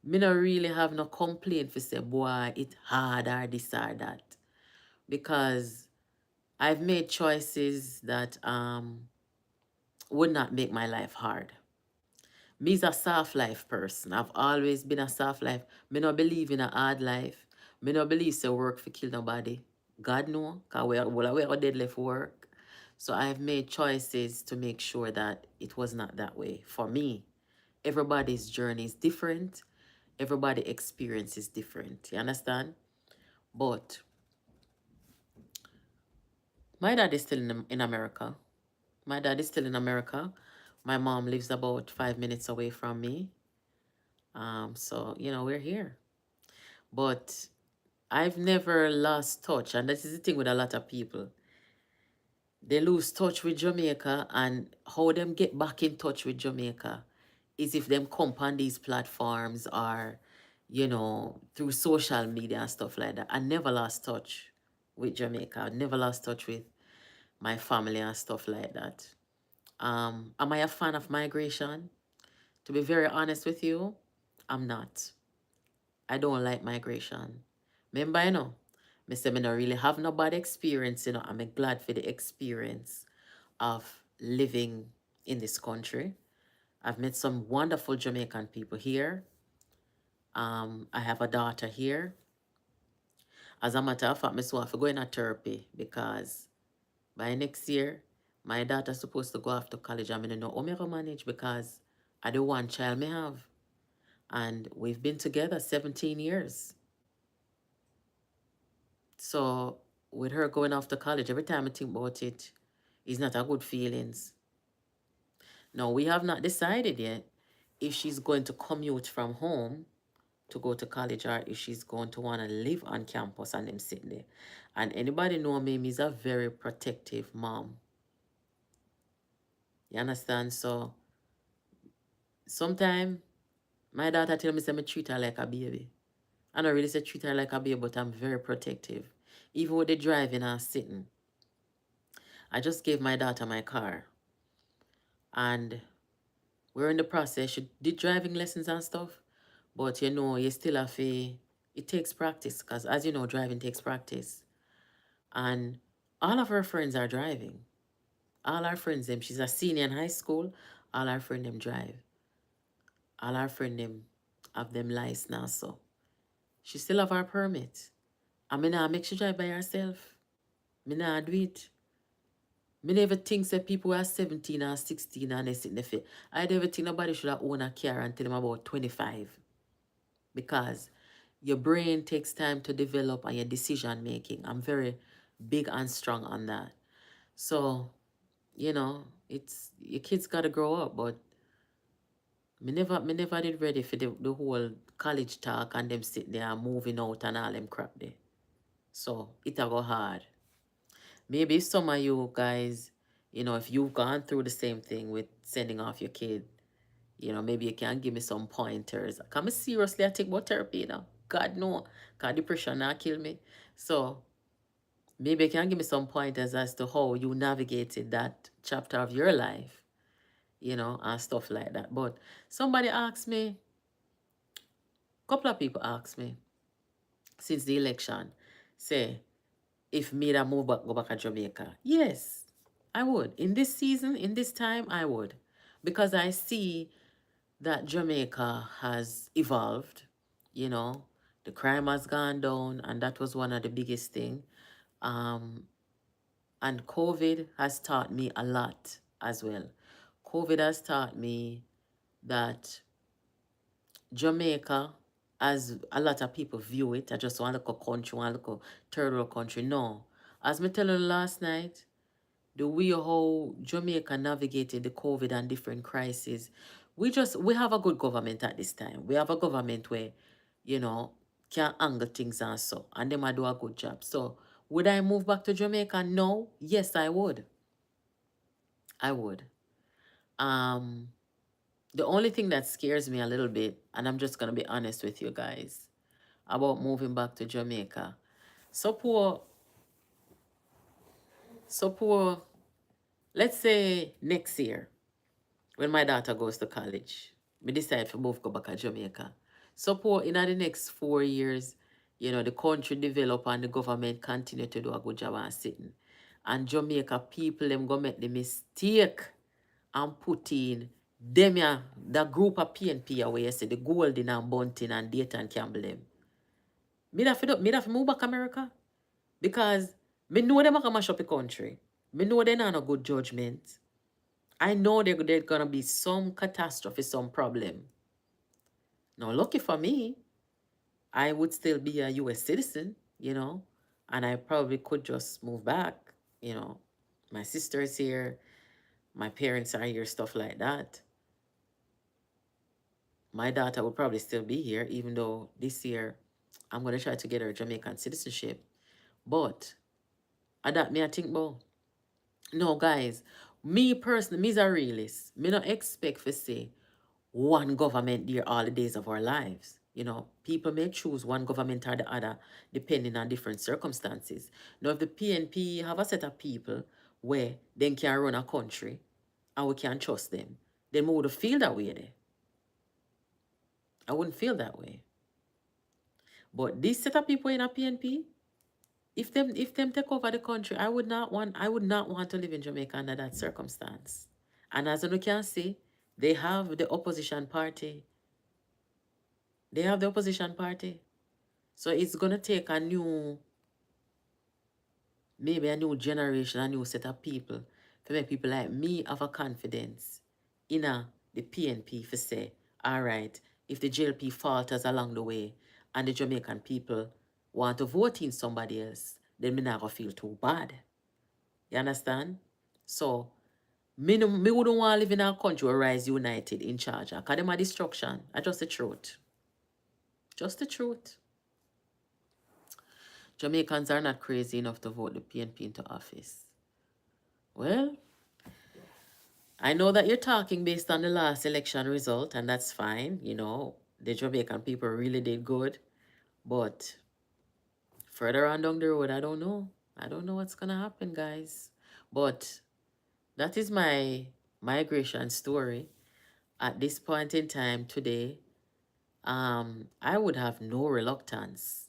me not really have no complaint for say, boy, it hard or this or that. Because I've made choices that would not make my life hard. Me's a soft life person. I've always been a soft life. Me not believe in a hard life. Me not believe say work for kill nobody. God know, cause we are dead left work. So I've made choices to make sure that it was not that way for me. Everybody's journey is different. Everybody experience is different. You understand? But my dad is still in America. My dad is still in America. My mom lives about 5 minutes away from me. So we're here. But I've never lost touch, and this is the thing with a lot of people. They lose touch with Jamaica, and how them get back in touch with Jamaica is if them come on these platforms or, through social media and stuff like that. I never lost touch with Jamaica. I never lost touch with my family and stuff like that. Am I a fan of migration? To be very honest with you, I'm not. I don't like migration. Remember, me say me not really have no bad experience, I'm glad for the experience of living in this country. I've met some wonderful Jamaican people here. I have a daughter here. As a matter of fact, I so have to go in a therapy because by next year, my daughter's supposed to go off to college. I don't know how me go manage because I the one child me have. And we've been together 17 years. So with her going off to college, every time I think about it, it's not a good feelings. Now, we have not decided yet if she's going to commute from home to go to college or if she's going to want to live on campus and them sit there. And anybody know me, me's a very protective mom. You understand? So sometimes my daughter tell me say me treat her like a baby. I don't really say treat her like a baby, but I'm very protective. Even with the driving and sitting. I just gave my daughter my car. And we're in the process. She did driving lessons and stuff. But you still have to, it takes practice. Because as you know, driving takes practice. And all of her friends are driving. All our friends, them, she's a senior in high school. All our friends, them drive. All our friends, them have them license now. So she still have her permit. I mean, I make she drive by herself. Me nah do it. Me never think that people are 17 or 16 and they sit in the fit. I never think nobody should have own a car until them about 25. Because your brain takes time to develop and your decision making. I'm very big and strong on that. So, it's your kids gotta grow up, but me never did ready for the whole college talk and them sit there moving out and all them crap there. So it'll go hard. Maybe some of you guys, if you've gone through the same thing with sending off your kid, maybe you can give me some pointers. Come seriously, I take about therapy, God no, cause depression not kill me. So maybe you can give me some pointers as to how you navigated that chapter of your life, and stuff like that. But somebody asked me, a couple of people asked me since the election, say, if me that move back, go back to Jamaica. Yes, I would. In this season, in this time, I would. Because I see that Jamaica has evolved, you know, the crime has gone down, and that was one of the biggest thing. Um, and COVID has taught me a lot as well. COVID has taught me that Jamaica, as a lot of people view it, I just want to look a country, want to look a third world country. No. As me telling you last night, the way how Jamaica navigated the COVID and different crises, we have a good government at this time. We have a government where, you know, can angle things and so, and them I do a good job. So would I move back to Jamaica? No. Yes, I would. I would. Um, The only thing that scares me a little bit, and I'm just gonna be honest with you guys, about moving back to Jamaica. Suppose, suppose, let's say next year, when my daughter goes to college, we decide to move go back to Jamaica. Suppose in the next 4 years, the country develop and the government continue to do a good job and sitting. And Jamaica people them go make the mistake and put in them ya, the group of PNP away, you say the Golden and Bunting and Dayton Campbell them. Me da fi move back America because me know them a come mash up the country. Me know they not no good judgment. I know there's gonna be some catastrophe, some problem. Now, lucky for me, I would still be a US citizen, and I probably could just move back, you know. My sister is here, my parents are here, stuff like that. My daughter would probably still be here, even though this year I'm gonna try to get her Jamaican citizenship. But that me I think about. No, guys, me personally, me's a realist. Me not expect to say one government there all the days of our lives. People may choose one government or the other depending on different circumstances. Now, if the PNP have a set of people where they can run a country and we can trust them, then we would feel that way there. I wouldn't feel that way. But this set of people in a PNP, if them take over the country, I would not want to live in Jamaica under that circumstance. And as you can see, they have the opposition party. They have the opposition party. So it's gonna take maybe a new generation, a new set of people to make people like me have a confidence in the PNP for say, all right, if the JLP falters along the way and the Jamaican people want to vote in somebody else, then me not gonna feel too bad. You understand? So me wouldn't want to live in a country where Rise United in charge. Because them are destruction. That's just the truth. Just the truth. Jamaicans are not crazy enough to vote the PNP into office. Well, I know that you're talking based on the last election result, and that's fine. The Jamaican people really did good. But further on down the road, I don't know. I don't know what's going to happen, guys. But that is my migration story. At this point in time today, I would have no reluctance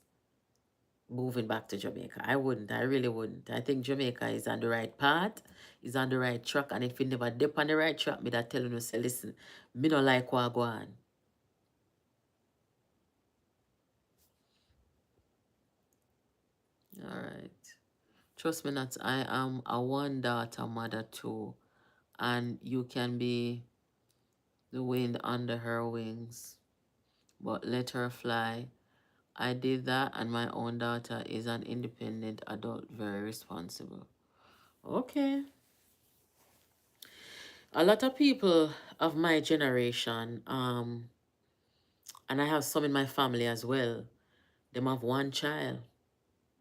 moving back to Jamaica. I wouldn't. I really wouldn't. I think Jamaica is on the right path, is on the right track, and if you never dip on the right track, me that telling you, say, listen, me no like what go on. All right. Trust me not, I am a one daughter mother too, and you can be the wind under her wings, but let her fly. I did that, and my own daughter is an independent adult, very responsible. Okay. A lot of people of my generation, and I have some in my family as well, them have one child.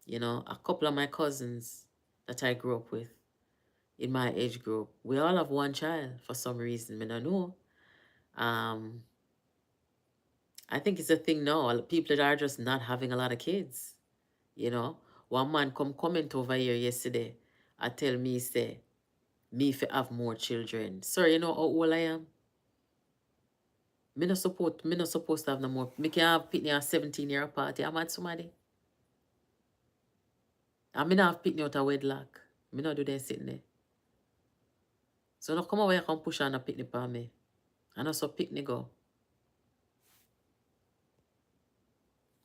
A couple of my cousins that I grew up with in my age group, we all have one child for some reason. I don't know. Um, I think it's a thing now. People that are just not having a lot of kids. One man comment over here yesterday. I tell me, say, me if have more children. Sorry, you know how old I am? Me not supposed to have no more. Me can have pitney a 17-year party. I'm at somebody. And me not have pitney out of wedlock. Me not do that sitting there. So no come over here and push on a pitney for me. And also pitney go.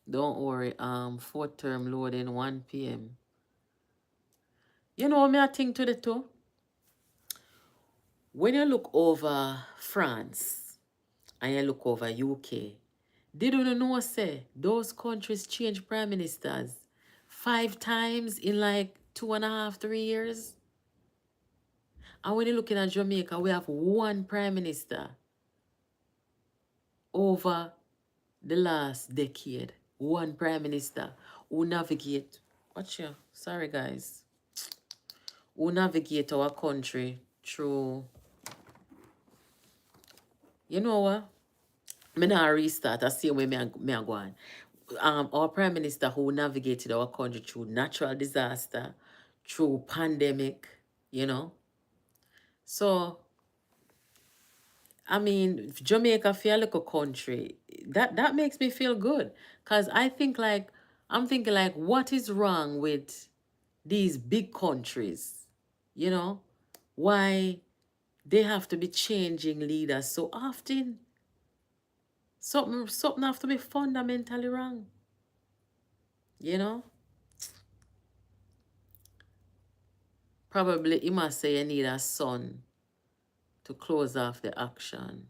Don't worry. Fourth term loading 1 p.m. You know what me I think to the two? When you look over France and you look over UK, did you know say those countries change prime ministers 5 times in like 2.5, 3 years? And when you're looking at Jamaica, we have one prime minister over the last decade. One prime minister who navigate. Watch you. Sorry, guys. Who navigate our country through, You know what? Me now restart. I see where me a go on. Our prime minister who navigated our country through natural disaster, through pandemic, you know. So I mean, Jamaica feel like a country. That makes me feel good. Cause I'm thinking like, what is wrong with these big countries? You know? Why they have to be changing leaders so often? Something have to be fundamentally wrong. You know? Probably he must say you need a son to close off the action.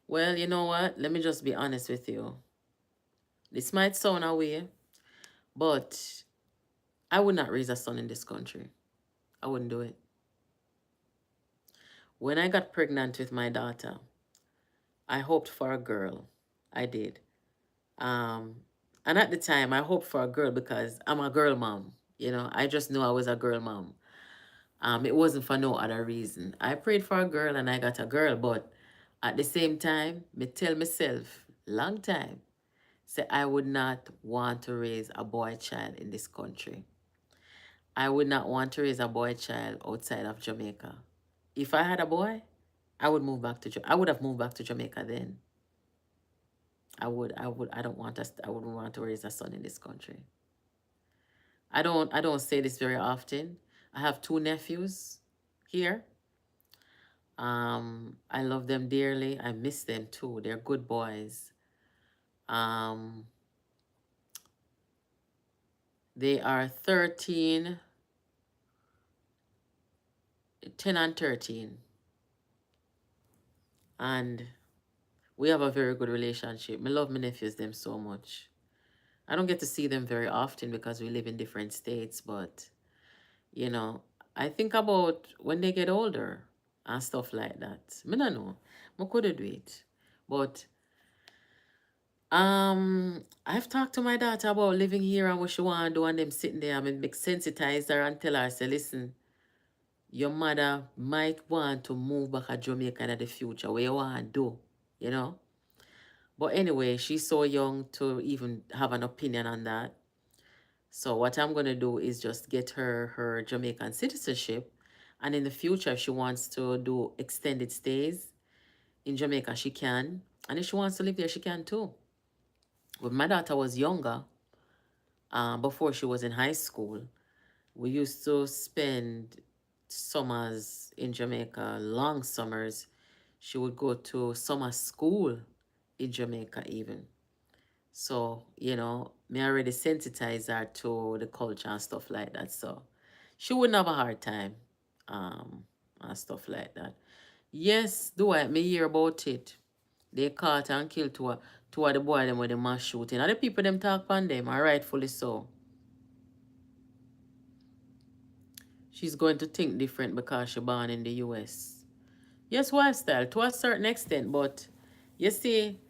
Well, you know what? Let me just be honest with you. This might sound away, but I would not raise a son in this country. I wouldn't do it. When I got pregnant with my daughter, I hoped for a girl. I did. Um, and at the time, I hoped for a girl because I'm a girl mom. You know, I just knew I was a girl mom. It wasn't for no other reason. I prayed for a girl and I got a girl, but at the same time, me tell myself, long time, say I would not want to raise a boy child in this country. I would not want to raise a boy child outside of Jamaica. If I had a boy, I would move back to I would have moved back to Jamaica then. I don't want us I wouldn't want to raise a son in this country. I don't say this very often. I have two nephews here. I love them dearly. I miss them too. They're good boys. Um, they are 13, 10 and 13. And we have a very good relationship. I love my nephews them so much. I don't get to see them very often because we live in different states, but you know, I think about when they get older and stuff like that. I don't know. I could do it. But I've talked to my daughter about living here and what she want to do, and them sitting there. I mean, make sensitize her and tell her, say, listen, your mother might want to move back to Jamaica in the future. What you want to do, you know? But anyway, she's so young to even have an opinion on that. So what I'm gonna do is just get her Jamaican citizenship, and in the future, if she wants to do extended stays in Jamaica, she can, and if she wants to live there, she can too. When my daughter was younger, before she was in high school, we used to spend summers in Jamaica, long summers. She would go to summer school in Jamaica even. So, you know, me already sensitize her to the culture and stuff like that. So she wouldn't have a hard time and stuff like that. Yes, do I me hear about it. They caught and killed two of the boy them with the mass shooting. And the people them talk on them, and rightfully so. She's going to think different because she born in the US. Yes, lifestyle to a certain extent, but you see,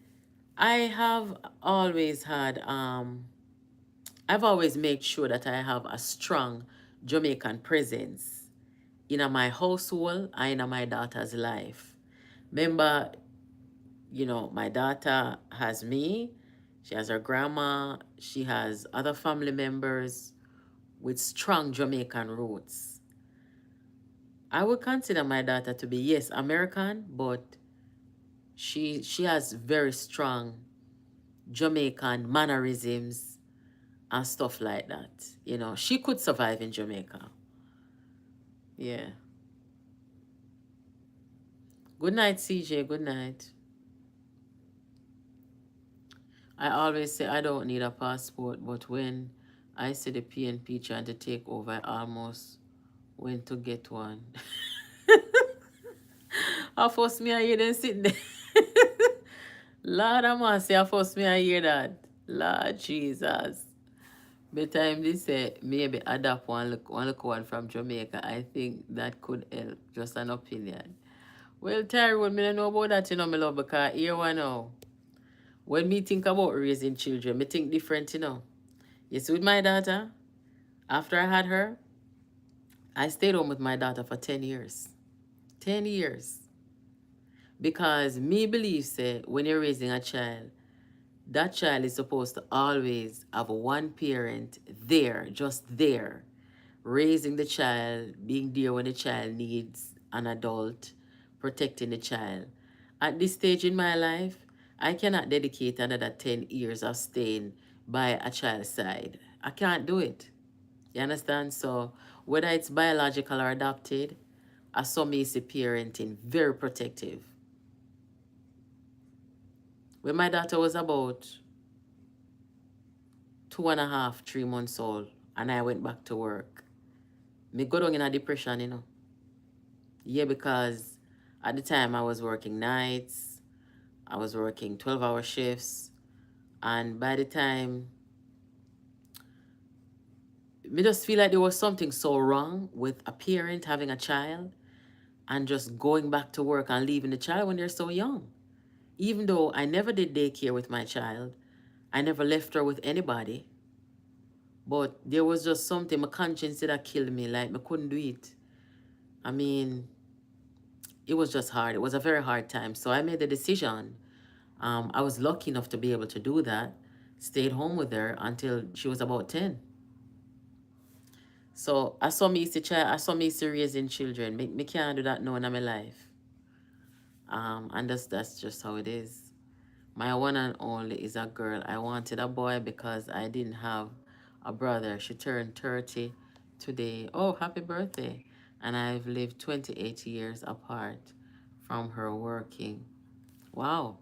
I have always had I've always made sure that I have a strong Jamaican presence in my household and in my daughter's life. Remember, you know, my daughter has me, she has her grandma, she has other family members with strong Jamaican roots. I would consider my daughter to be, yes, American, but she has very strong Jamaican mannerisms and stuff like that. You know, she could survive in Jamaica. Yeah. Good night, CJ. Good night. I always say I don't need a passport, but when I see the PNP trying to take over, I almost went to get one. I force me I hear them sitting there. Lord, I must say I force me I hear that. Lord Jesus. By the time they say maybe adapt one look one from Jamaica, I think that could help. Just an opinion. Well, Terry, what me don't know about that, you know, my love, because here one now. When me think about raising children, me think different, you know. Yes, with my daughter, after I had her, I stayed home with my daughter for 10 years. 10 years. Because me believes that when you're raising a child, that child is supposed to always have one parent there, just there, raising the child, being there when the child needs an adult, protecting the child. At this stage in my life, I cannot dedicate another 10 years of staying by a child's side. I can't do it. You understand? So, whether it's biological or adopted, I saw me see parenting very protective. When my daughter was about 2.5, 3 months old, and I went back to work, me go down in a depression, you know. Yeah, because at the time I was working nights, I was working 12-hour shifts, and by the time, me just feel like there was something so wrong with a parent having a child and just going back to work and leaving the child when they're so young. Even though I never did daycare with my child, I never left her with anybody, but there was just something, my conscience did that kill me, like I couldn't do it. I mean, it was just hard. It was a very hard time. So I made the decision. I was lucky enough to be able to do that. Stayed home with her until she was about 10. So I saw me used to raising children. Me can't do that now in my life. And that's just how it is. My one and only is a girl. I wanted a boy because I didn't have a brother. She turned 30 today. Oh, happy birthday. And I've lived 28 years apart from her working. Wow.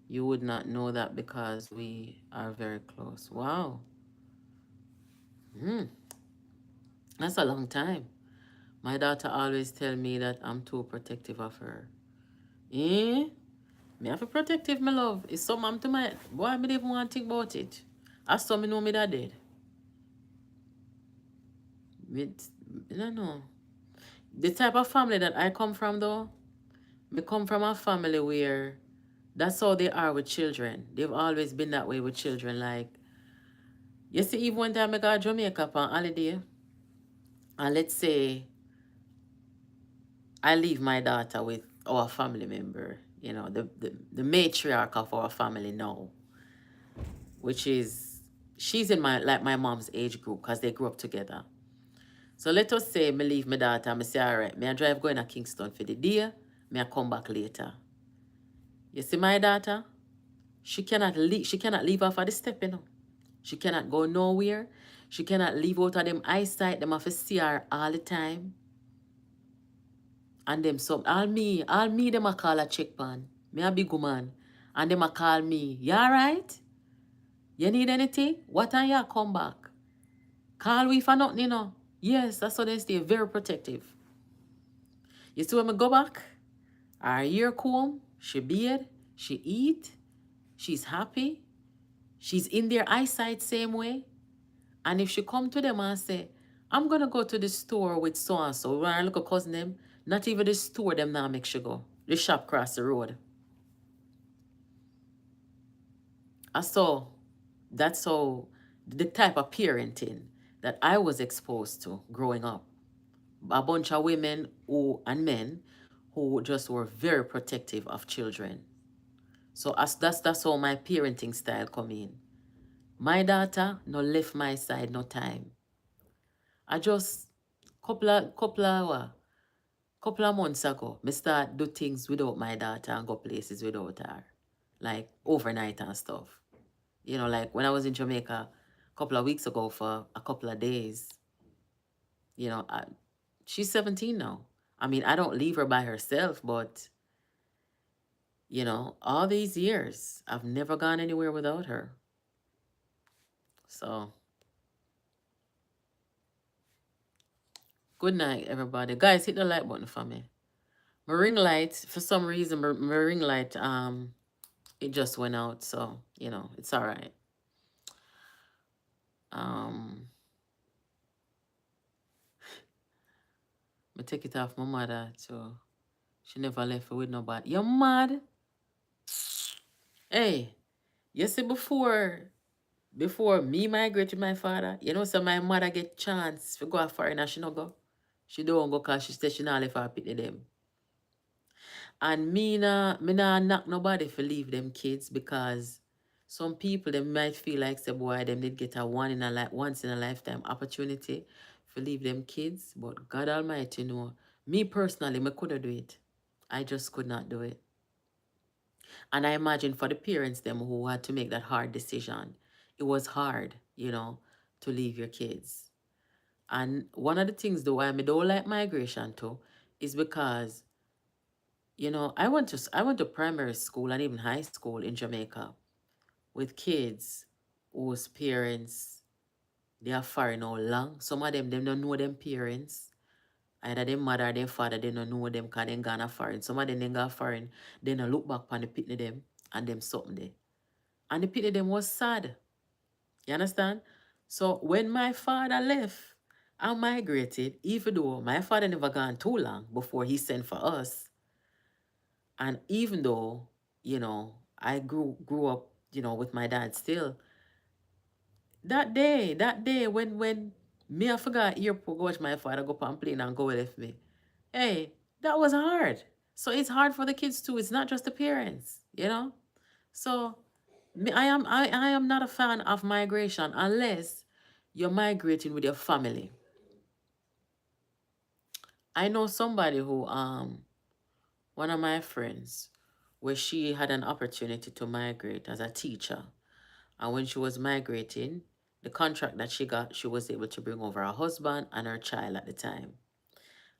You would not know that because we are very close. Wow. Hmm. That's a long time. My daughter always tell me that I'm too protective of her. Eh? Me have to protective, my love. It's some I'm to my boy, I don't even want to think about it. I saw me know me that dead. With, I don't know. The type of family that I come from though, me come from a family where that's how they are with children. They've always been that way with children. Like, you see, even one time I got Jamaica on holiday, and let's say I leave my daughter with our family member, you know, the matriarch of our family now, which is, she's in my, like my mom's age group because they grew up together. So let us say me leave my daughter, me say, all right, me I drive going to Kingston for the day, me I come back later. You see my daughter? She cannot leave off of the step, you know. She cannot go nowhere. She cannot leave out of them eyesight. Them have to see her all the time. And them some all me them a call a check pan. Me a big woman. And them a call me. You alright? You need anything? What time you come back? Call we for nothing, you know. Yes, that's how they stay very protective. You see when me go back, her ear comb, she bathe, she eat, she's happy, she's in their eyesight same way. And if she come to them and say, I'm gonna go to the store with so and so, when I look at cousin them, not even the store them now make she go. The shop cross the road. And so that's how the type of parenting that I was exposed to growing up. A bunch of women who and men who just were very protective of children. So as that's how my parenting style come in. My daughter no left my side no time. I just couple of months ago, me start do things without my daughter and go places without her. Like overnight and stuff. You know, like when I was in Jamaica a couple of weeks ago for a couple of days, you know, she's 17 now. I mean, I don't leave her by herself, but, you know, all these years, I've never gone anywhere without her. So, good night, everybody. Guys, hit the like button for me. My ring light, for some reason, my ring light, it just went out. So, you know, it's all right. I take it off my mother, so she never left with nobody. You're mad? Hey, you see before me migrate to my father, you know, so my mother get chance to go a foreign and she no go. She don't go because she said she not left her pity them. And me nah knock nobody for leave them kids because some people they might feel like say boy them did get a once in a lifetime opportunity for leave them kids. But God Almighty know. Me personally, me could do it. I just could not do it. And I imagine for the parents them who had to make that hard decision, it was hard, to leave your kids. And one of the things though I don't like migration too is because I went to primary school and even high school in Jamaica with kids whose parents they are foreign all long. Some of them don't know them parents. Either their mother or their father, they don't know them because they gone a foreign. Some of them they gone foreign, they don't look back on the pitney them and them something there. And the pitney them was sad. You understand? So when my father left and migrated, even though my father never gone too long before he sent for us, and even though, I grew up, with my dad still, that day when me I forgot airport go watch my father go on plane and go left me. Hey, that was hard. So it's hard for the kids too. It's not just the parents. So me, I am not a fan of migration unless you're migrating with your family. I know somebody who one of my friends where she had an opportunity to migrate as a teacher. And when she was migrating, the contract that she got, she was able to bring over her husband and her child at the time.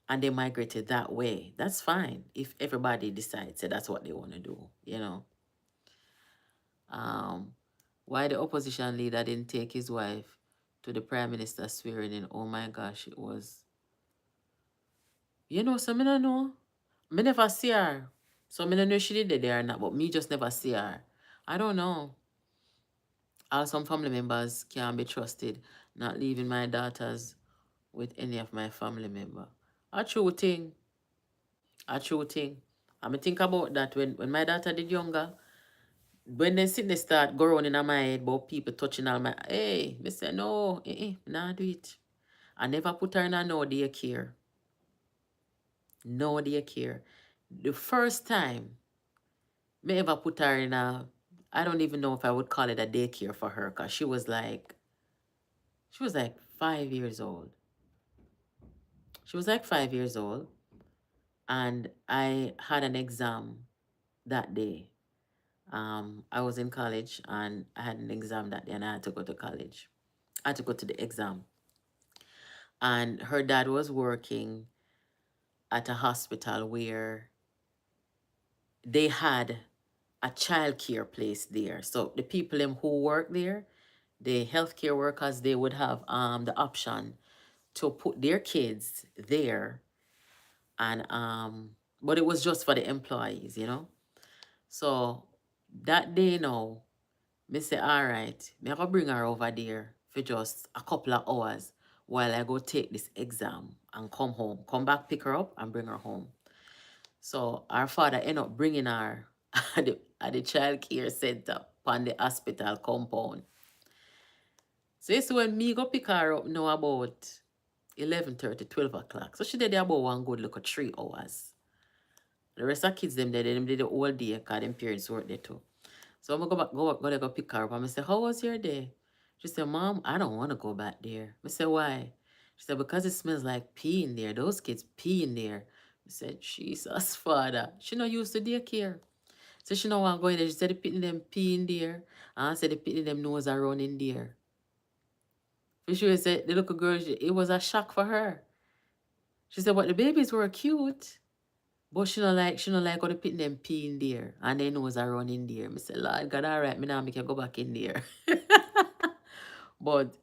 And they migrated that way. That's fine if everybody decides that that's what they want to do. Um, why the opposition leader didn't take his wife to the prime minister swearing in? Oh my gosh, it was. So me don't know. Me never see her. So me don't know if she did it there or not, but me just never see her. I don't know. How some family members can't be trusted, not leaving my daughters with any of my family member. A true thing. A true thing. I me think about that when my daughter did younger. When they sit they start growing in my head about people touching all my hey, me say no, nah do it. I never put her in a no daycare. No daycare. The first time me ever put her in a I don't even know if I would call it a daycare for her because she was like 5 years old. She was like 5 years old, and I had an exam that day. I was in college, and I had an exam that day, and I had to go to college. I had to go to the exam. And her dad was working at a hospital where they had a child care place there. So the people who work there, the healthcare workers, they would have the option to put their kids there, and but it was just for the employees. So that day now, me say, all right, me I go bring her over there for just a couple of hours while I go take this exam and come home. Come back, pick her up and bring her home. So our father ended up bringing her at the child care center on the hospital compound. So it's when me go pick her up now about 11:30, 12 o'clock. So she did there about one good look at 3 hours. The rest of kids them there, them did the whole day because them parents work there too. So I'm gonna go back, go there, go pick her up. And I say, how was your day? She said, Mom, I don't want to go back there. I said, why? She said, because it smells like pee in there. Those kids pee in there. I said, Jesus, Father. She not used to daycare. So she know want go in there. She said, the pitting them pee in there. And I said, the pitting them nose are running in there. So she said, the little girl, it was a shock for her. She said, but the babies were cute. But she don't like how they put them pee in there and their nose are running there. I say, Lord God, all right, me now make you go back in there. But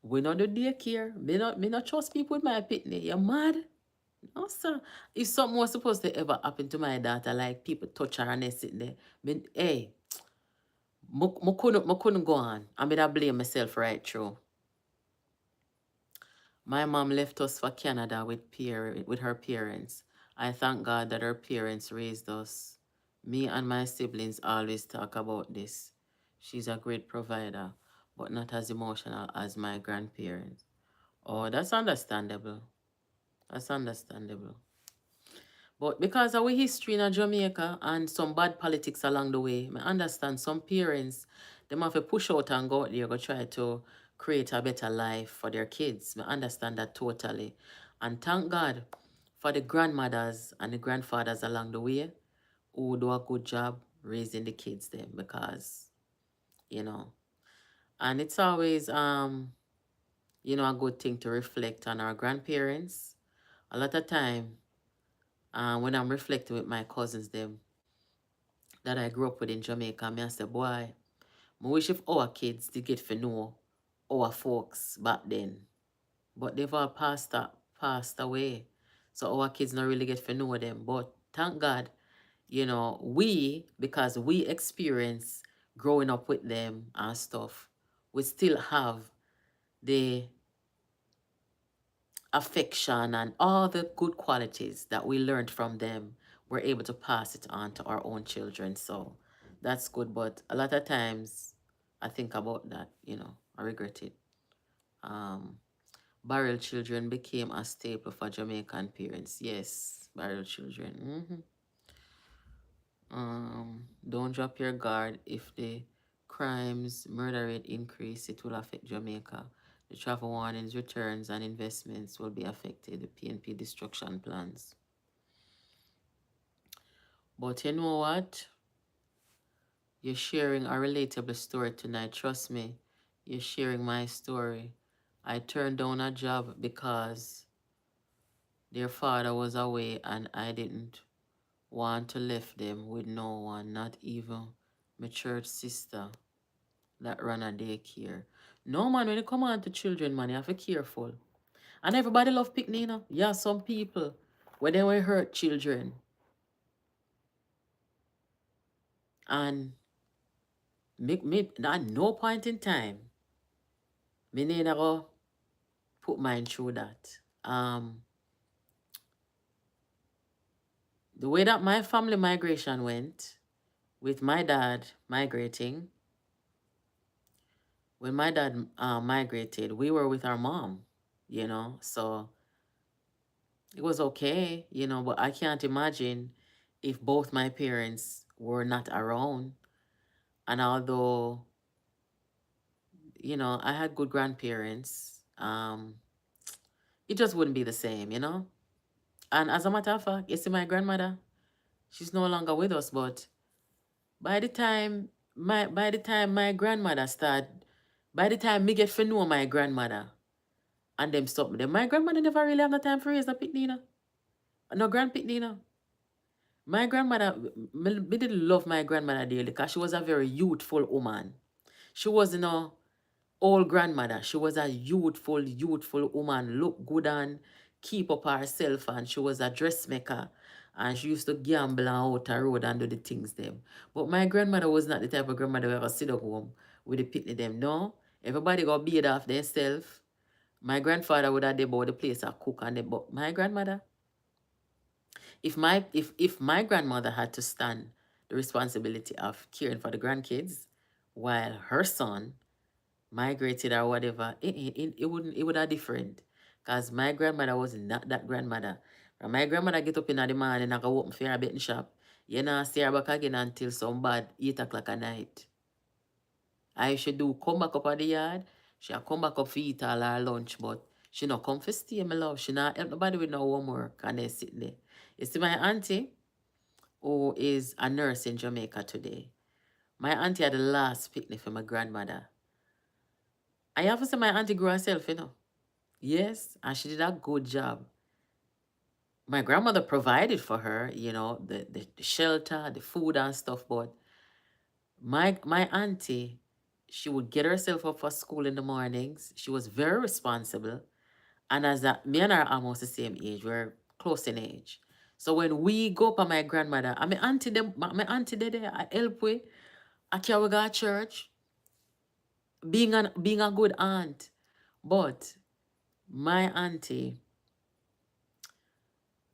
we not do daycare. Me not trust people with my pitney. You mad? No, sir. If something was supposed to ever happen to my daughter, like people touch her and they sitting there, hey, I couldn't go on. I mean, I blame myself right through. My mom left us for Canada with her parents. I thank God that her parents raised us. Me and my siblings always talk about this. She's a great provider, but not as emotional as my grandparents. Oh, that's understandable. That's understandable. But because of our history in Jamaica and some bad politics along the way, I understand some parents, them have to push out and go out there, go try to create a better life for their kids. I understand that totally. And thank God for the grandmothers and the grandfathers along the way who do a good job raising the kids them because, you know, and it's always a good thing to reflect on our grandparents. A lot of time, when I'm reflecting with my cousins them that I grew up with in Jamaica, me I say, boy, I wish if our kids did get to know our folks back then. But they've all passed away. So our kids not really get to know them. But thank God, because we experience growing up with them and stuff, we still have the affection and all the good qualities that we learned from them. We're able to pass it on to our own children. So that's good. But a lot of times I think about that, I regret it. Um, Barrel children became a staple for Jamaican parents. Yes, barrel children. Don't drop your guard. If the crimes, murder rate increase, it will affect Jamaica. The travel warnings, returns, and investments will be affected. The PNP destruction plans. But you know what? You're sharing a relatable story tonight. Trust me, you're sharing my story. I turned down a job because their father was away and I didn't want to left them with no one, not even my church sister that run a daycare. No man, when it come on to children, man, you have to be careful. And everybody love picnic, Yeah, some people, when they will hurt children. And me at no point in time, me never go put mine through that. The way that my family migration went, with my dad migrating, when my dad migrated, we were with our mom, so it was okay, but I can't imagine if both my parents were not around. And although, I had good grandparents, it just wouldn't be the same. And as a matter of fact, you see my grandmother, she's no longer with us, but by the time my grandmother started, by the time me get to know my grandmother and them stop me, my grandmother never really have no time for raise no picnic, no grand picnic. My grandmother, me did love my grandmother dearly because she was a very youthful woman. She wasn't a old grandmother. She was a youthful woman, look good and keep up herself, and she was a dressmaker. And she used to gamble and out the road and do the things them. But my grandmother was not the type of grandmother who ever sit at home with the picnic them. No. Everybody got beat off themselves. My grandfather would have they bought the place a cook and they but my grandmother, if my grandmother had to stand the responsibility of caring for the grandkids while her son migrated or whatever, it would have different. Because my grandmother was not that grandmother. When my grandmother get up in the morning and go open for her betting shop, you know, see her back again until some bad 8 o'clock at night. I should do come back up at the yard. She'll come back up for eat all her lunch, but she not come for stay, my love. She not help nobody with no homework and they sit there. You see my auntie, who is a nurse in Jamaica today. My auntie had the last picnic for my grandmother. I have to say my auntie grew herself. Yes, and she did a good job. My grandmother provided for her, the shelter, the food and stuff, but my auntie, she would get herself up for school in the mornings. She was very responsible. And as that, me and her are almost the same age. We're close in age. So when we go up at my grandmother, and my auntie there, I help with, I carry go to church, being a good aunt. But my auntie,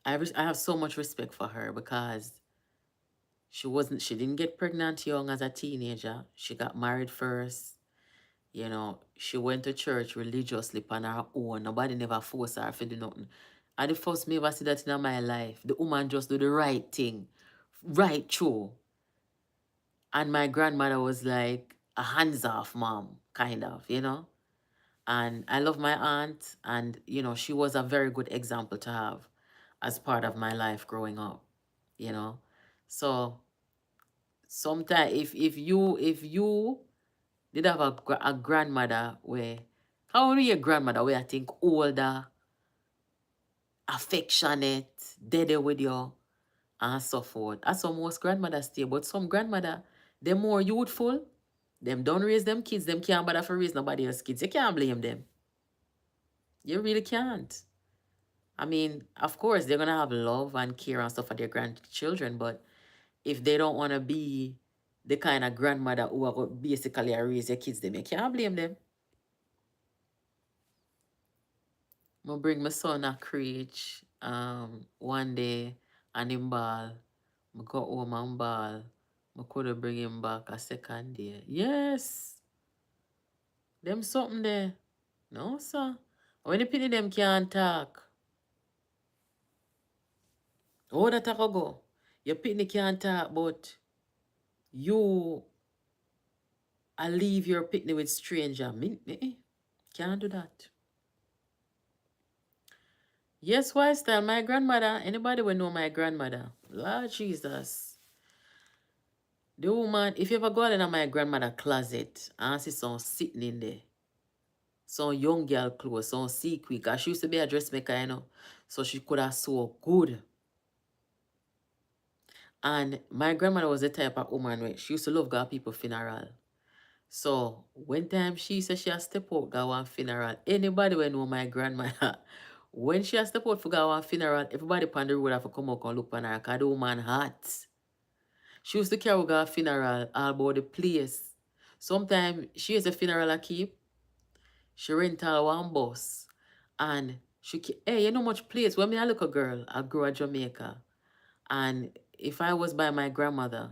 I have so much respect for her because she didn't get pregnant young as a teenager. She got married first. She went to church religiously on her own. Nobody never forced her to do nothing. And the first me ever see that in my life. The woman just do the right thing. Right through. And my grandmother was like a hands off mom, kind of, you know. And I love my aunt, and she was a very good example to have as part of my life growing up, you know. So sometimes if you did have a grandmother where, how old your grandmother where I think older, affectionate, dead with you, and so forth. As some most grandmothers stay, but some grandmother, they're more youthful. Them don't raise them kids, them can't bother for raise nobody else's kids. You can't blame them. You really can't. I mean, of course, they're gonna have love and care and stuff for their grandchildren, but if they don't wanna be the kind of grandmother who are basically raise their kids, them you can't blame them. I bring my son a creech one day and him ball. I go home and ball. I could bring him back a second day. Yes, them something there. No, sir. When the penny them can't talk, how that a go? Your penny can't talk, but you leave your pitney with stranger. Can't do that. Yes, why style? My grandmother, anybody will know my grandmother. Lord Jesus. The woman, if you ever go in my grandmother closet and see some sitting in there, some young girl clothes, some sequin, because she used to be a dressmaker, so she could have sew good. And my grandmother was the type of woman where she used to love go people funeral. So when time she said she has step out go one funeral, anybody will know my grandmother. When she has step out for go one funeral, everybody on the road have to come out and look on her because the woman hot. She used to carry go funeral all about the place. Sometimes she has a funeral I keep. She rent all one bus. And hey, you know much place. When me I look a girl, I grew at Jamaica. And if I was by my grandmother,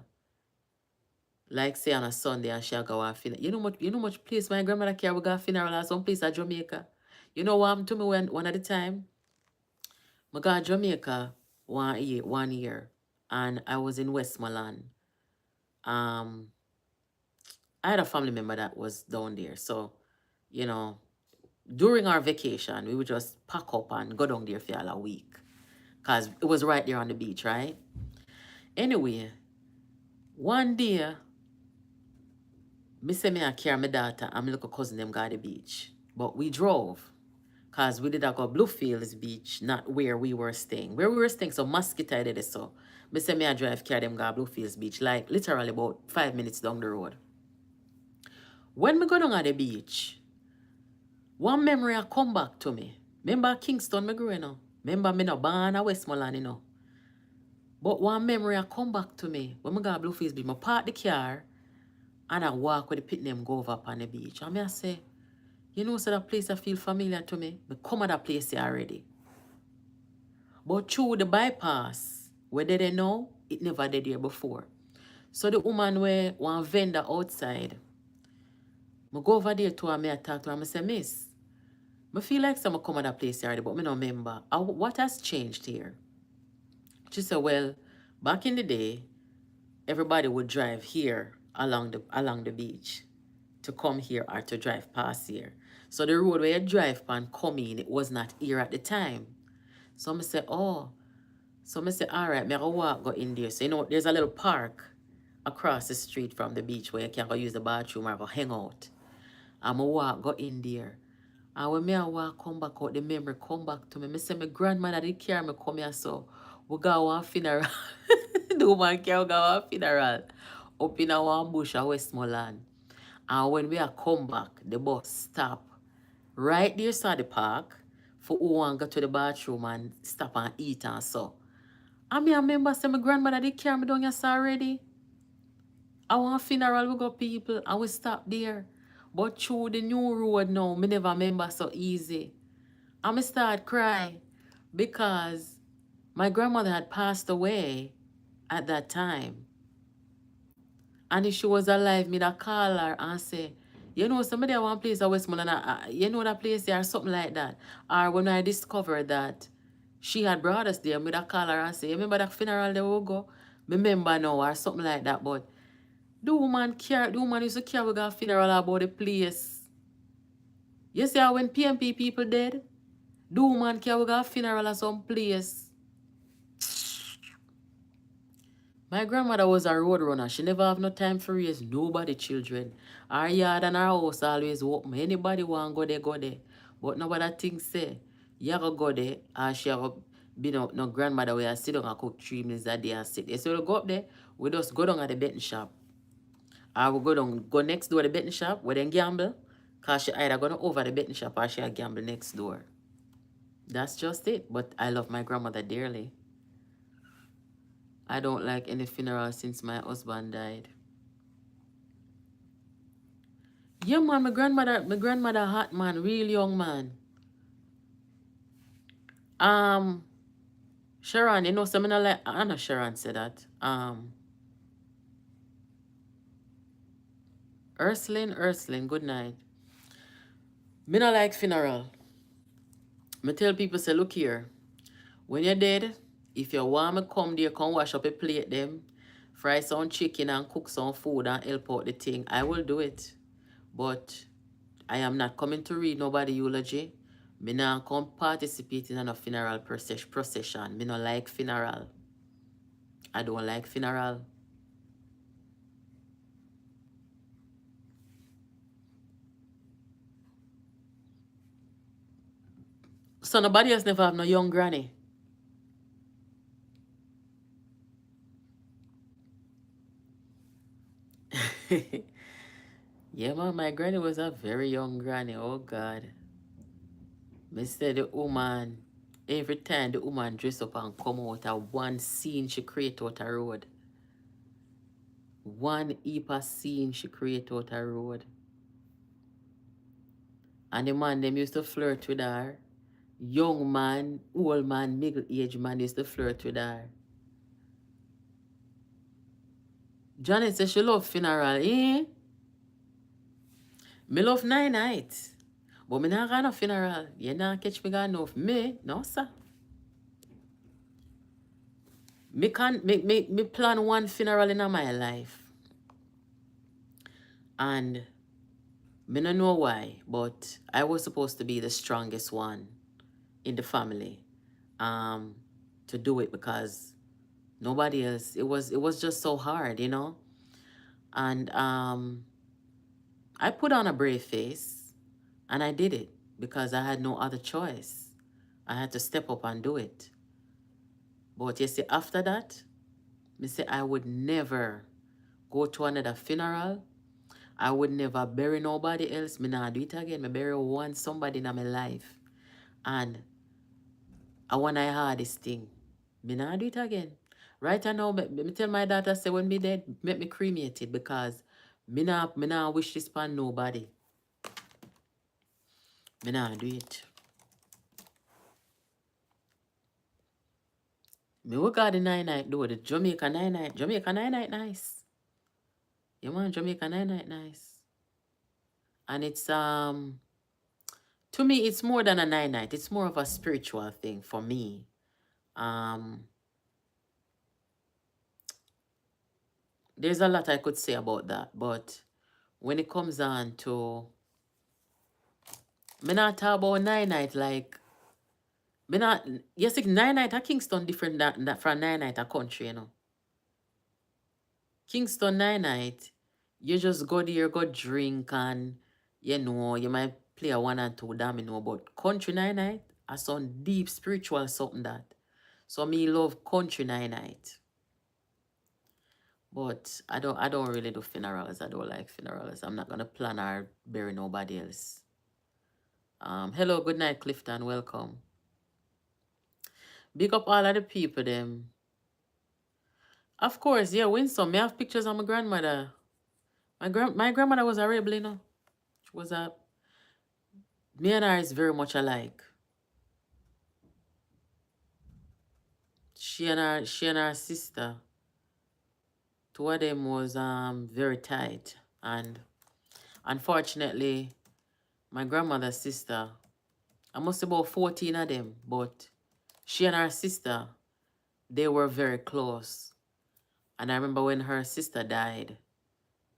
like say on a Sunday and she go a funeral. You know much place my grandmother care we go a funeral or some place at Jamaica. You know what happened to me when one at the time? I go to Jamaica one year and I was in Westmoreland. Um I had a family member that was down there. So, you know, during our vacation, we would just pack up and go down there for a week. Because it was right there on the beach, right? Anyway, one day, me say me I carry my daughter and my little cousin them go to the beach. But we drove. Because we did go Bluefields Beach, not where we were staying. Where we were staying, so Mosquito did it so. Me say me I drive carry them go Bluefields Beach, like literally about 5 minutes down the road. When me go down at the beach, one memory I come back to me. Remember Kingston me growing up? Remember me no born at Westmoreland, But one memory I come back to me. When I go to Bluefields Beach, I park the car and I walk with the pit them go over up on the beach. And I say, so that place I feel familiar to me. I come at that place here already. But through the bypass, where they know, it never did there before. So the woman where one vendor outside, I go over there to her, I talk to her, I say, Miss, I feel like some come at that place already, but I don't remember. What has changed here? She said, well, back in the day, everybody would drive here along the beach to come here or to drive past here. So the road where you drive and come in, it was not here at the time. So I say, oh. So I say, all right, I go walk go in there. So there's a little park across the street from the beach where you can go use the bathroom or go hang out. I'm a walk go in there. And when I walk come back out, the memory come back to me. I say, my grandmother did carry me come here, so we go one funeral. The woman can go one funeral up in a one bush at Westmoreland. And when we are come back, the bus stop right there side the park for who want to go to the bathroom and stop and eat and so. And me remember say my grandmother did carry me down here already. I want funeral we go people and we stop there. But through the new road now, me never remember so easy. And me start cry because my grandmother had passed away at that time. And if she was alive, me da call her and say, somebody at one place at Westmoreland, you know that place there or something like that. Or when I discovered that She had brought us there. We'd call her and say, remember that funeral they will go? Remember now or something like that. But the woman used to care about funeral about the place. You see how when PMP people dead, the woman care about funeral at some place. My grandmother was a road runner. She never have no time for raise nobody children. Our yard and our house always open. Anybody want go there, go there. But nobody think say, you go there, and she have be no grandmother where I sit down and cook 3 meals a day and sit there. So we go up there, we just go down at the betting shop. Or we go next door to the betting shop where they gamble. Because she either gonna over the betting shop or she a gamble next door. That's just it. But I love my grandmother dearly. I don't like any funeral since my husband died. Yeah, man, my grandmother hot man, real young man. Sharon, you know, something like, I know Sharon said that. Ursulin, good night. Me not like funeral. Me tell people, say, look here, when you're dead, if you want me come there, come wash up a plate them, fry some chicken and cook some food and help out the thing, I will do it. But I am not coming to read nobody eulogy. Me not come participate in a funeral procession. Me not like funeral. I don't like funeral. So nobody else never have no young granny. Yeah, man, my granny was a very young granny. Oh, God. Me say the woman, every time the woman dress up and come out, one scene she create out a road. One heap of scene she create out a road. And the man, them used to flirt with her. Young man, old man, middle-aged man used to flirt with her. Janet says she love funeral, eh? Me love 9 night. But me not gonna funeral. You not catch me gonna know me. No, sir. Me can me plan one funeral in my life. And me don't know why, but I was supposed to be the strongest one in the family. To do it because nobody else, it was just so hard, you know? And I put on a brave face and I did it because I had no other choice. I had to step up and do it. But you see, after that, me say I would never go to another funeral. I would never bury nobody else. Me not do it again. Me bury one somebody in my life. And I want I had this thing. Me not do it again. Right now, me tell my daughter, say when me dead, make me cremate it because me not wish this upon nobody. Me not do it. Me work out the 9 night though. The Jamaica 9 night. Jamaica 9 night nice. Yeah, man, Jamaica 9 night nice. And it's to me, it's more than a 9 night. It's more of a spiritual thing for me. There's a lot I could say about that, but when it comes on to me not talk about 9 night like me not yes, 9 night at Kingston different that from 9 night a country, you know. Kingston 9 night, you just go there, go drink and you know, you might play a 1 and 2 domino, but country 9 night are some deep spiritual something that. So me love country 9 night. But I don't really do funerals. I don't like funerals. I'm not gonna plan or bury nobody else. Hello, good night, Clifton. Welcome. Big up all of the people, them. Of course, yeah, Winsome. Me have pictures of my grandmother. My grandmother was a rebel, you know. She was a me and her is very much alike. She and her sister. Two of them was very tight. And unfortunately, my grandmother's sister, I must about 14 of them, but She and her sister, they were very close. And I remember when her sister died,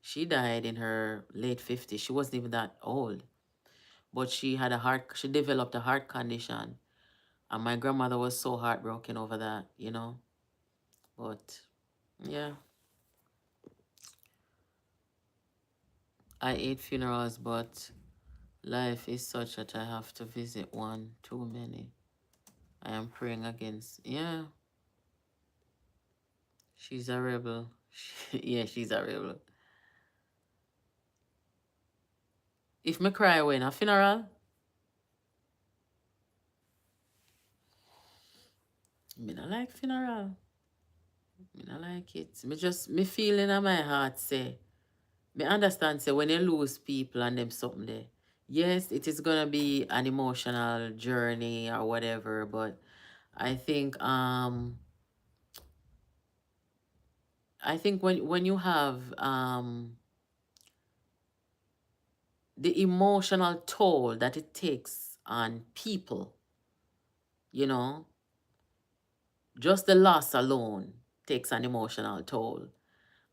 she died in her late 50s. She wasn't even that old. But she developed a heart condition. And my grandmother was so heartbroken over that, you know. But yeah, I hate funerals, but life is such that I have to visit one too many. I am praying against. Yeah, she's a rebel. Yeah, she's a rebel. If me cry when a funeral, me not like funeral. Me not like it. Me feeling in my heart say, me understand say when you lose people and them something there. Yes, it is gonna be an emotional journey or whatever, but I think when you have the emotional toll that it takes on people, you know, just the loss alone takes an emotional toll.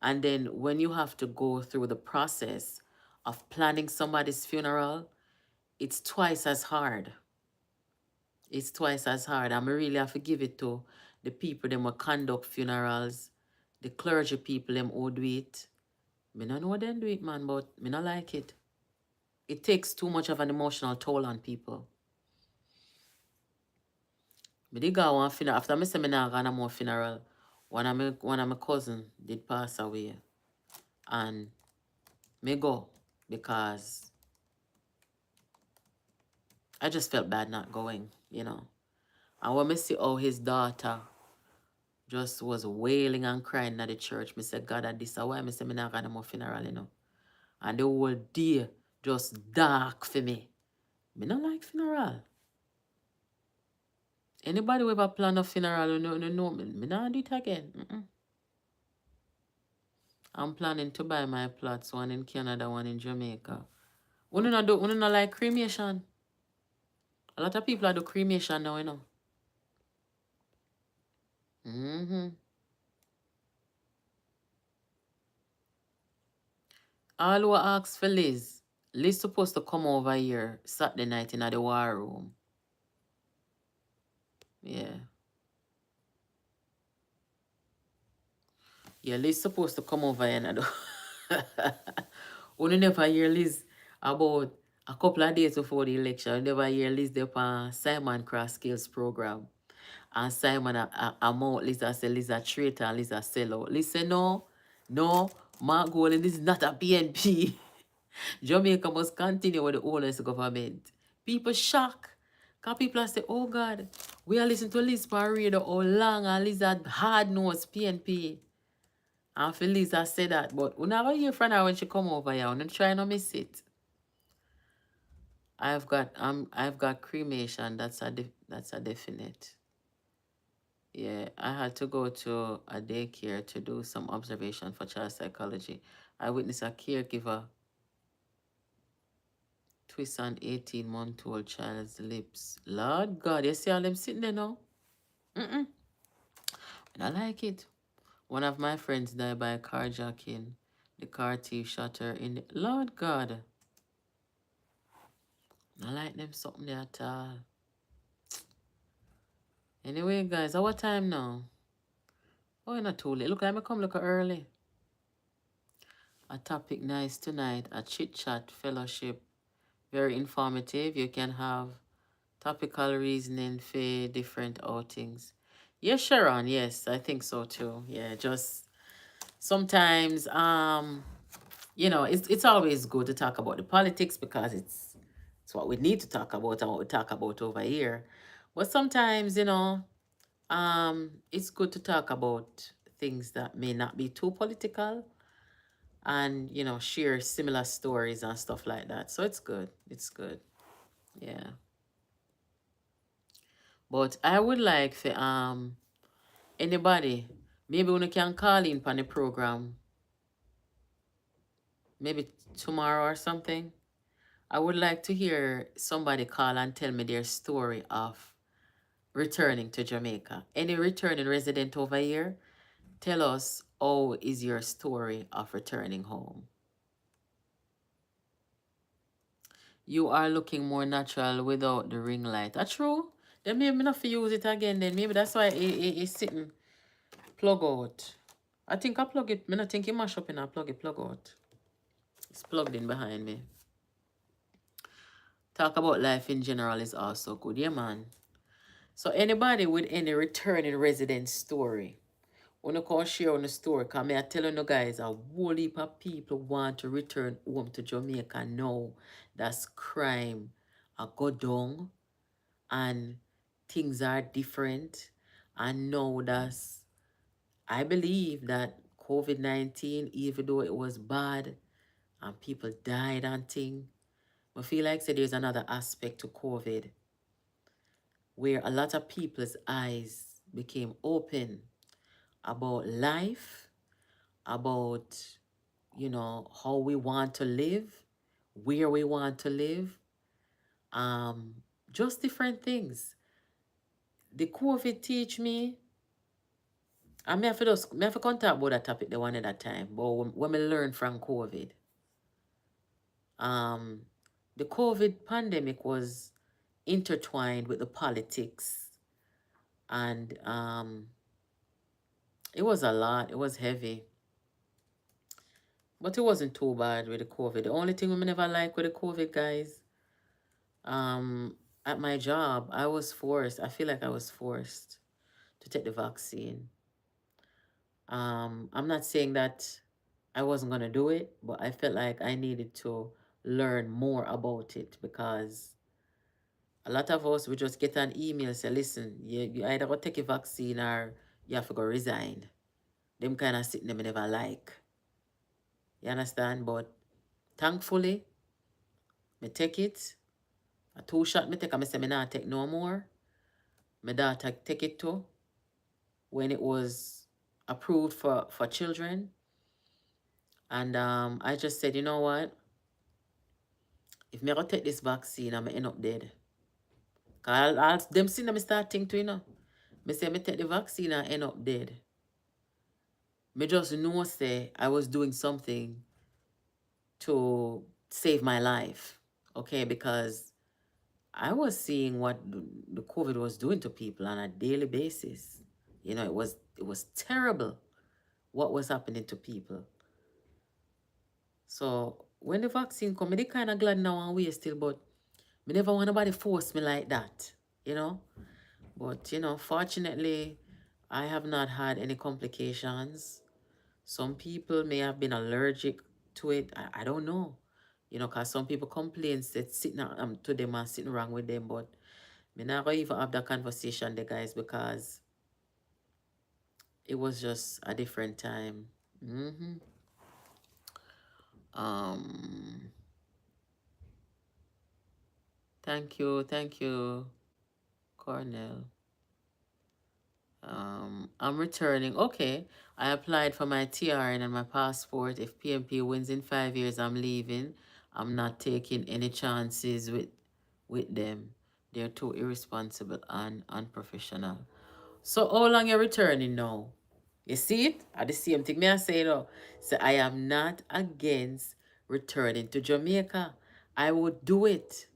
And then when you have to go through the process of planning somebody's funeral, it's twice as hard. It's twice as hard. And I really have to give it to the people them who conduct funerals, the clergy people them who do it. Me not know them do it, man, but me not like it. It takes too much of an emotional toll on people. Me did go one funeral. After me say me not gonna more funeral, one of my cousin did pass away. And me go because I just felt bad not going, you know. And when me see how his daughter just was wailing and crying at the church, me said, God, this is why me say me not gonna more funeral, you know. And the whole day just dark for me. Me not like funeral. Anybody who ever plan a funeral, you know me. Me not do it again. I'm planning to buy my plots, one in Canada, one in Jamaica. We not like cremation. A lot of people are do cremation now, you know. Mm-hmm. All who ask for Liz. Liz supposed to come over here Saturday night in the war room. Yeah. Yeah, Liz supposed to come over here. We never hear Liz about a couple of days before the election. We never hear Liz there on Simon Cross Skills program. And Simon a mount Liz and say Liz a traitor and Liz a sellout. Liz say no, Mark Golding, this is not a PNP. Jamaica must continue with the oldest government. People shock. Because people are say, oh God, we are listening to Liz on radio all long and Liz had hard nose PNP. And for Lisa say that, but we never hear from her when she come over here. I'm trying to miss it. I've got cremation. That's a definite. Yeah, I had to go to a daycare to do some observation for child psychology. I witnessed a caregiver twist an 18-month-old child's lips. Lord God, you see all them sitting there now? Mm-mm. I like it. One of my friends died by carjacking. The car thief shot her in the... Lord God. I like them something there at all. Anyway, guys, our time now. Oh, you're not too late. Look, I'm come look early. A topic nice tonight. A chit chat fellowship. Very informative. You can have topical reasoning for different outings. Yes, Sharon. Yes, I think so too. Yeah, just sometimes it's always good to talk about the politics because it's what we need to talk about and what we talk about over here. But sometimes, it's good to talk about things that may not be too political and, share similar stories and stuff like that. So it's good. It's good. Yeah. But I would like for anybody, maybe when you can call in on the program, maybe tomorrow or something. I would like to hear somebody call and tell me their story of returning to Jamaica. Any returning resident over here, tell us how is your story of returning home. You are looking more natural without the ring light. That's true. Then maybe not for use it again. Then maybe that's why it's sitting plug out. I think I plug it. I don't think it mash up and I plug out. It's plugged in behind me. Talk about life in general is also good. Yeah, man. So anybody with any returning resident story, wanna come share on the story, cause me I tell you guys, a whole heap of people want to return home to Jamaica now. That's crime. I go down and things are different. And now that's I believe that COVID-19, even though it was bad and people died and thing, I feel like say there's another aspect to COVID where a lot of people's eyes became open about life, about, how we want to live, where we want to live, um, just different things. The COVID teach me, I may have to just, may have to contact about that topic the one at that time, but when we learn from COVID, um, the COVID pandemic was intertwined with the politics and it was a lot, it was heavy. But it wasn't too bad with the COVID. The only thing we never like with the COVID, guys, at my job, I feel like I was forced to take the vaccine. I'm not saying that I wasn't going to do it, but I felt like I needed to learn more about it because a lot of us, we just get an email say, listen, you either go take a vaccine or you have to go resign. Them kind of sitting them I never like. You understand? But thankfully, me take it. A 2 shot me take and me say me not take no more. My daughter take it too when it was approved for children. And I just said, you know what? If me go take this vaccine, I'm end up dead. Cause them see them start think to, Me say me take the vaccine and end up dead. Me just know say I was doing something to save my life. Okay, because I was seeing what the COVID was doing to people on a daily basis. It was terrible what was happening to people. So when the vaccine come, I kind of glad now and way still, but me never want nobody force me like that, you know. But fortunately, I have not had any complications. Some people may have been allergic to it. I don't know, because some people complain that sitting to them and sitting wrong with them, but me not gonna even have that conversation, the guys, because it was just a different time. Um, thank you, Cornell. I'm returning. Okay, I applied for my TRN and my passport. If PMP wins in 5 years, I'm leaving. I'm not taking any chances with them. They're too irresponsible and unprofessional. So how long you returning now? You see it? At the same thing me I say though. So I am not against returning to Jamaica. I would do it.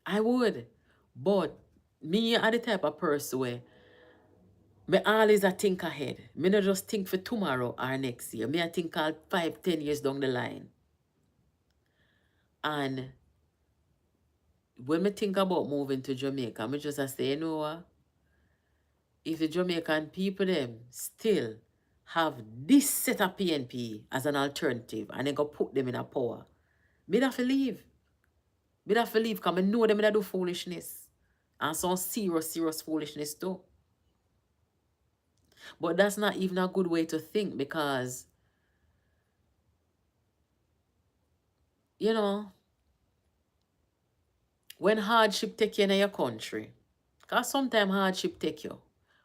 I would. But me are the type of person where me always a think ahead. Me not just think for tomorrow or next year. Me I think all 5, 10 years down the line. And when me think about moving to Jamaica, me just a say, you know what? If the Jamaican people them still have this set of PNP as an alternative and they go put them in a power, me have to leave. Me have to leave because I know them that do foolishness. And some serious foolishness too. But that's not even a good way to think because, you know, when hardship take you in your country, because sometimes hardship take you,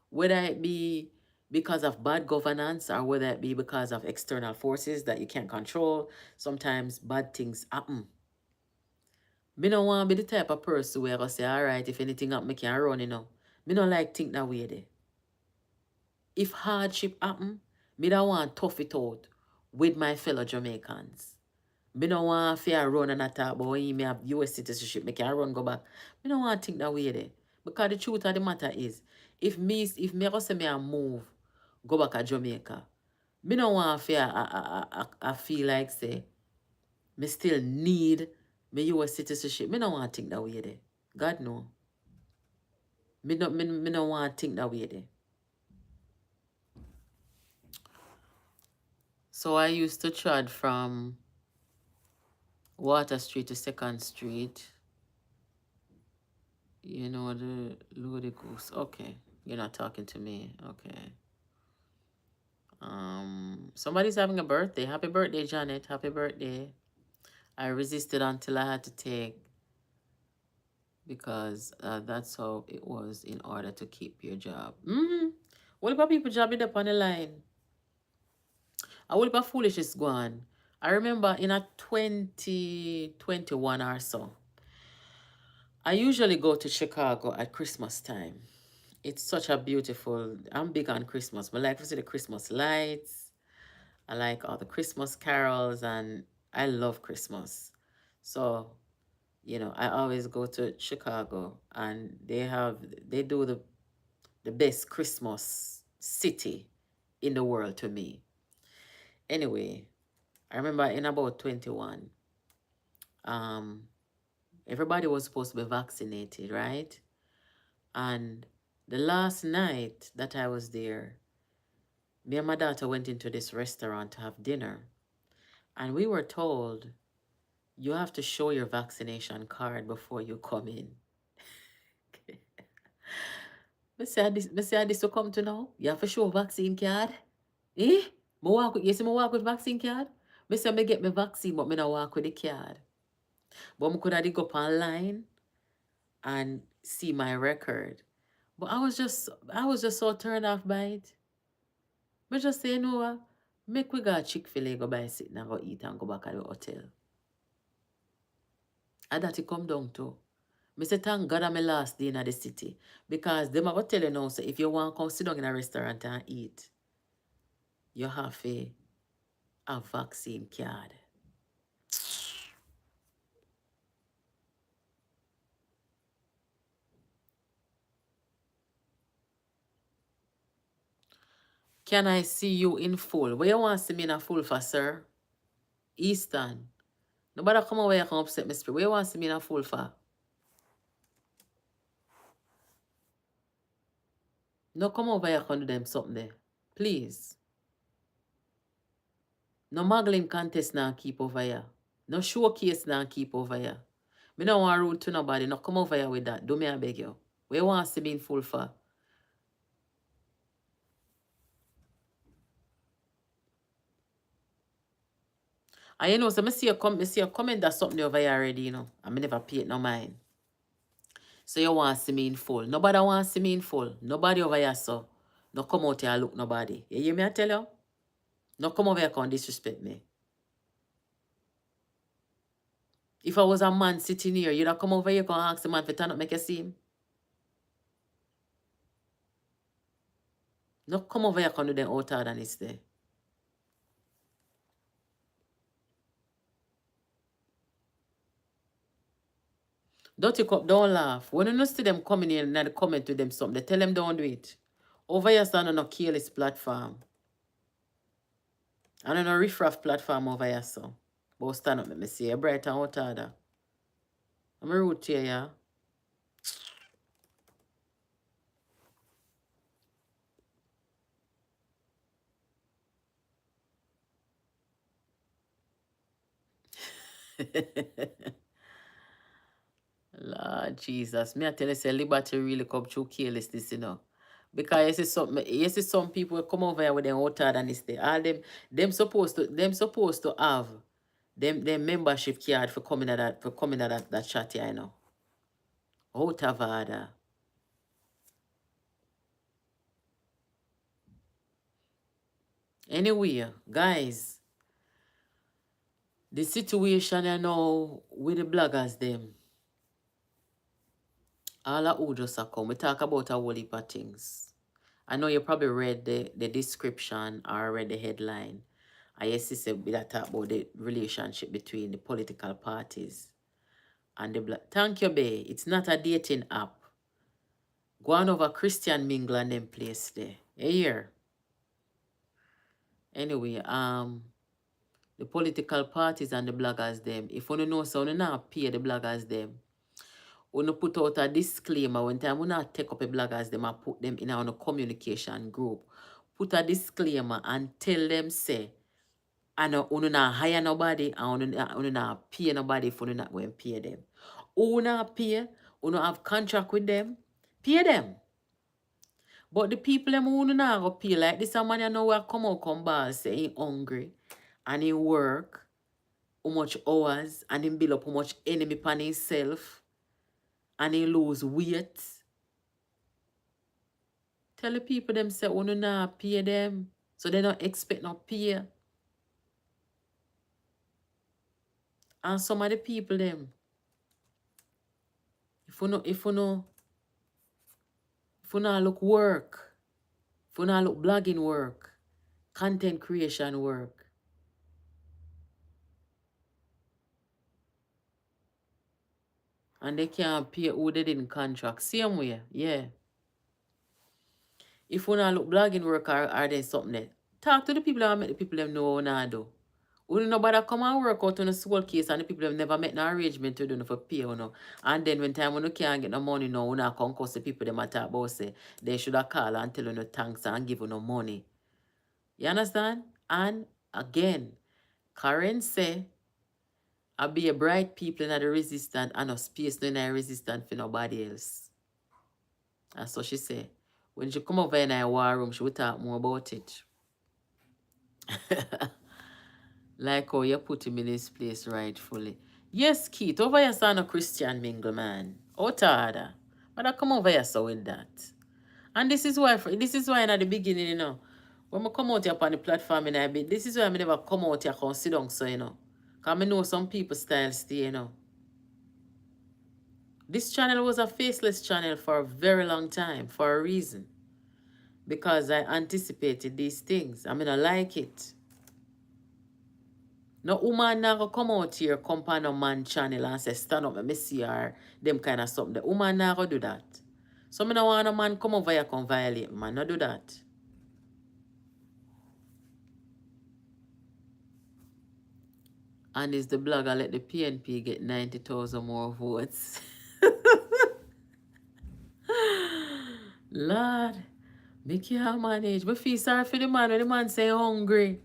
whether it be because of bad governance or whether it be because of external forces that you can't control, sometimes bad things happen. Me don't want to be the type of person where I say, all right, if anything happen, I can run, Me don't like think that way there. If hardship happen, me don't want tough it out with my fellow Jamaicans. Me don't want fear run and attack, but when me have US citizenship, me can run go back. Me don't want think that way there. Because the truth of the matter is, if me ever say me a move, go back to Jamaica, me don't want fear I feel like say me still need my US citizenship. Me don't want think that way there. God no. Me don't want think that way there. So I used to trod from Water Street to Second Street. You know, the Lodi Goose. Okay. You're not talking to me. Okay. Somebody's having a birthday. Happy birthday, Janet. Happy birthday. I resisted until I had to take because that's how it was in order to keep your job. What about people jobbing up on the line? What about foolishness going? I remember in a 2021 or so, I usually go to Chicago at Christmas time. It's such a beautiful, I'm big on Christmas. I like to see the Christmas lights. I like all the Christmas carols and I love Christmas. So, I always go to Chicago and they do the best Christmas city in the world to me. Anyway, I remember in about 21, um, everybody was supposed to be vaccinated, right? And the last night that I was there, me and my daughter went into this restaurant to have dinner. And we were told, you have to show your vaccination card before you come in. Me say this to come to now. You have to show vaccine card. Eh? You see me walk with vaccine card? Me say me get my vaccine, but me not walk with the card. But me could have go up online and see my record. But I was just so turned off by it. Me just say, you know what? Make we go Chick-fil-A, go buy sit and go eat and go back at the hotel. And that it come down to. Me say thank God I'm my last day in the city. Because them are tell you now, so if you want to come sit down in a restaurant and eat, you have a vaccine card. Can I see you in full? Where you want to see me in a full for, sir? Eastern. Nobody come over here come upset me spirit. Where you want to see me in a full for? No come over here and do them something there. Please. No muggling contest now keep over here. No showcase now keep over here. Me no want rude to nobody. No come over here with that. Do me I beg you. Where you want to see me in full for? And you know, so me see a comment that something over here already, I me never pay it no mind. So you want to see me in full. Nobody want to see me in full. Nobody over here, so. No come out here and look nobody. You hear me I tell you? No come over here and disrespect me. If I was a man sitting here, you'd have come over here and ask the man to turn up make you see him. No come over here and do them outer than it's there. Dirty cup, don't laugh. When you don't see them coming in and comment with them something, they tell them don't do it. Over here stand on a careless platform. And on a riffraff platform over here, so. But stand up, let me see. You're bright and out order. I'm rude to you, yeah? Lord Jesus. Me I tell you, say liberty really come through carelessness, Because you see some people will come over here with them outer than this day. All them supposed to have them membership card for coming at that chat here, Out of order. Anyway, guys, the situation now with the bloggers them. All of who just a come. We talk about a whole heap of things. I know you probably read the description or read the headline. I yes, said that talk about the relationship between the political parties and the black. Thank you, Bay. It's not a dating app. Go on over Christian Mingle and them place there. Here. Anyway, the political parties and the bloggers them. If you know so you not pay the bloggers them. You put out a disclaimer when time you not take up a bloggers them and put them in a communication group. Put a disclaimer and tell them say and you not hire nobody and you not pay nobody if you not going to pay them. Who not pay, you have contract with them, pay them. But the people them who not go pay like this a man you know will come out come ball say he hungry and he work how much hours and he build up how much enemy upon himself and he lose weight. Tell the people them say you not pay them. So they don't expect no pay. And some of the people them, if you not look work, if you not look blogging work, content creation work, and they can't pay who they didn't contract. Same way, yeah. If you not look blogging work or then something there, talk to the people and make the people them know what you do. We nobody come and work out on a school case and the people have never met no arrangement to do for pay, you know. And then when time when you can't get no money now, we not come cause the people them talk about say they should have call and tell you no thanks and give you no money. You understand? And again, Karen say I be a bright people in the resistant and no space no in the resistant for nobody else. That's what she say. When she come over in the war room, she will talk more about it. Like how you put him in his place rightfully. Yes, Keith, over here son a Christian mingle man. Out harder. But I come over here so with that. And this is why in the beginning, you know, when I come out here upon the platform in a bit, this is why I never come out here and sit down so, you know. Because I know some people style stay, you know. This channel was a faceless channel for a very long time, for a reason. Because I anticipated these things. I mean, I like it. No woman now go come out here, come on a man channel and say, stand up, let me see her, them kind of something. The woman now go do that. So me no want a man come over here, come violate, man, no do that. And is the blogger let the PNP get 90,000 more votes. Lord, me can't manage. Me feel sorry for the man when the man say hungry.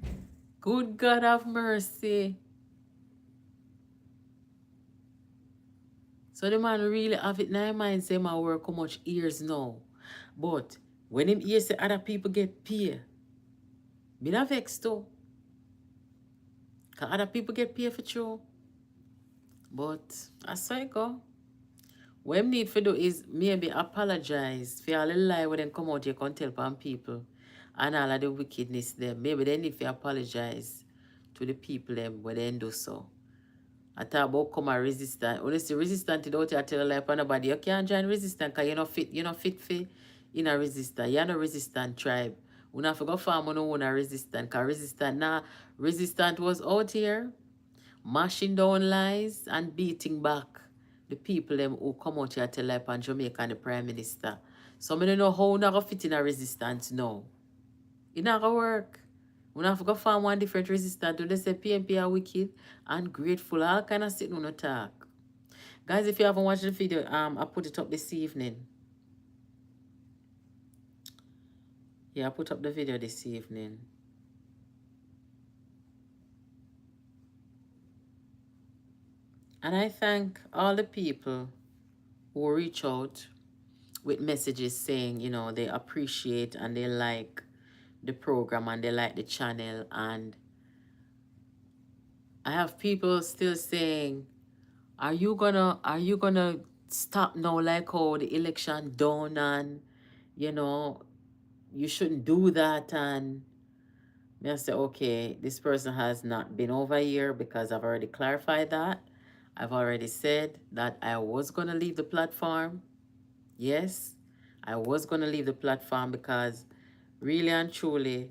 Good God have mercy. So the man really have it in his mind say my work how much years now. But when him hear say other people get paid, me not vex too. Cause other people get paid for true. But I say go. What him need to do is maybe apologize for all the lie when they come out here can tell upon people and all of the wickedness them. Maybe they need to apologize to the people them when they do so. I talk about come a resistant. Honestly, resistant out here tell a lie upon nobody. You can't join resistant because you're not fit for in a resistant. You're not resistant tribe. We not forgot farm on own a resistant. Because resistant now, resistant was out here mashing down lies and beating back the people them who come out here to lie upon Jamaica and the Prime Minister. So I don't know how we not going fit in a resistance now. It not going to work. We not forgot find one different resistance. Do they say PNP are wicked and grateful? All kind of sitting on the talk. Guys, if you haven't watched the video, I put it up this evening. Yeah, I put up the video this evening. And I thank all the people who reach out with messages saying, you know, they appreciate and they like the program and they like the channel. And I have people still saying, are you gonna stop now like how the election done and you know you shouldn't do that? And I say, okay, this person has not been over here because I've already clarified that. I've already said that I was gonna leave the platform. Yes, I was going to leave the platform because really and truly,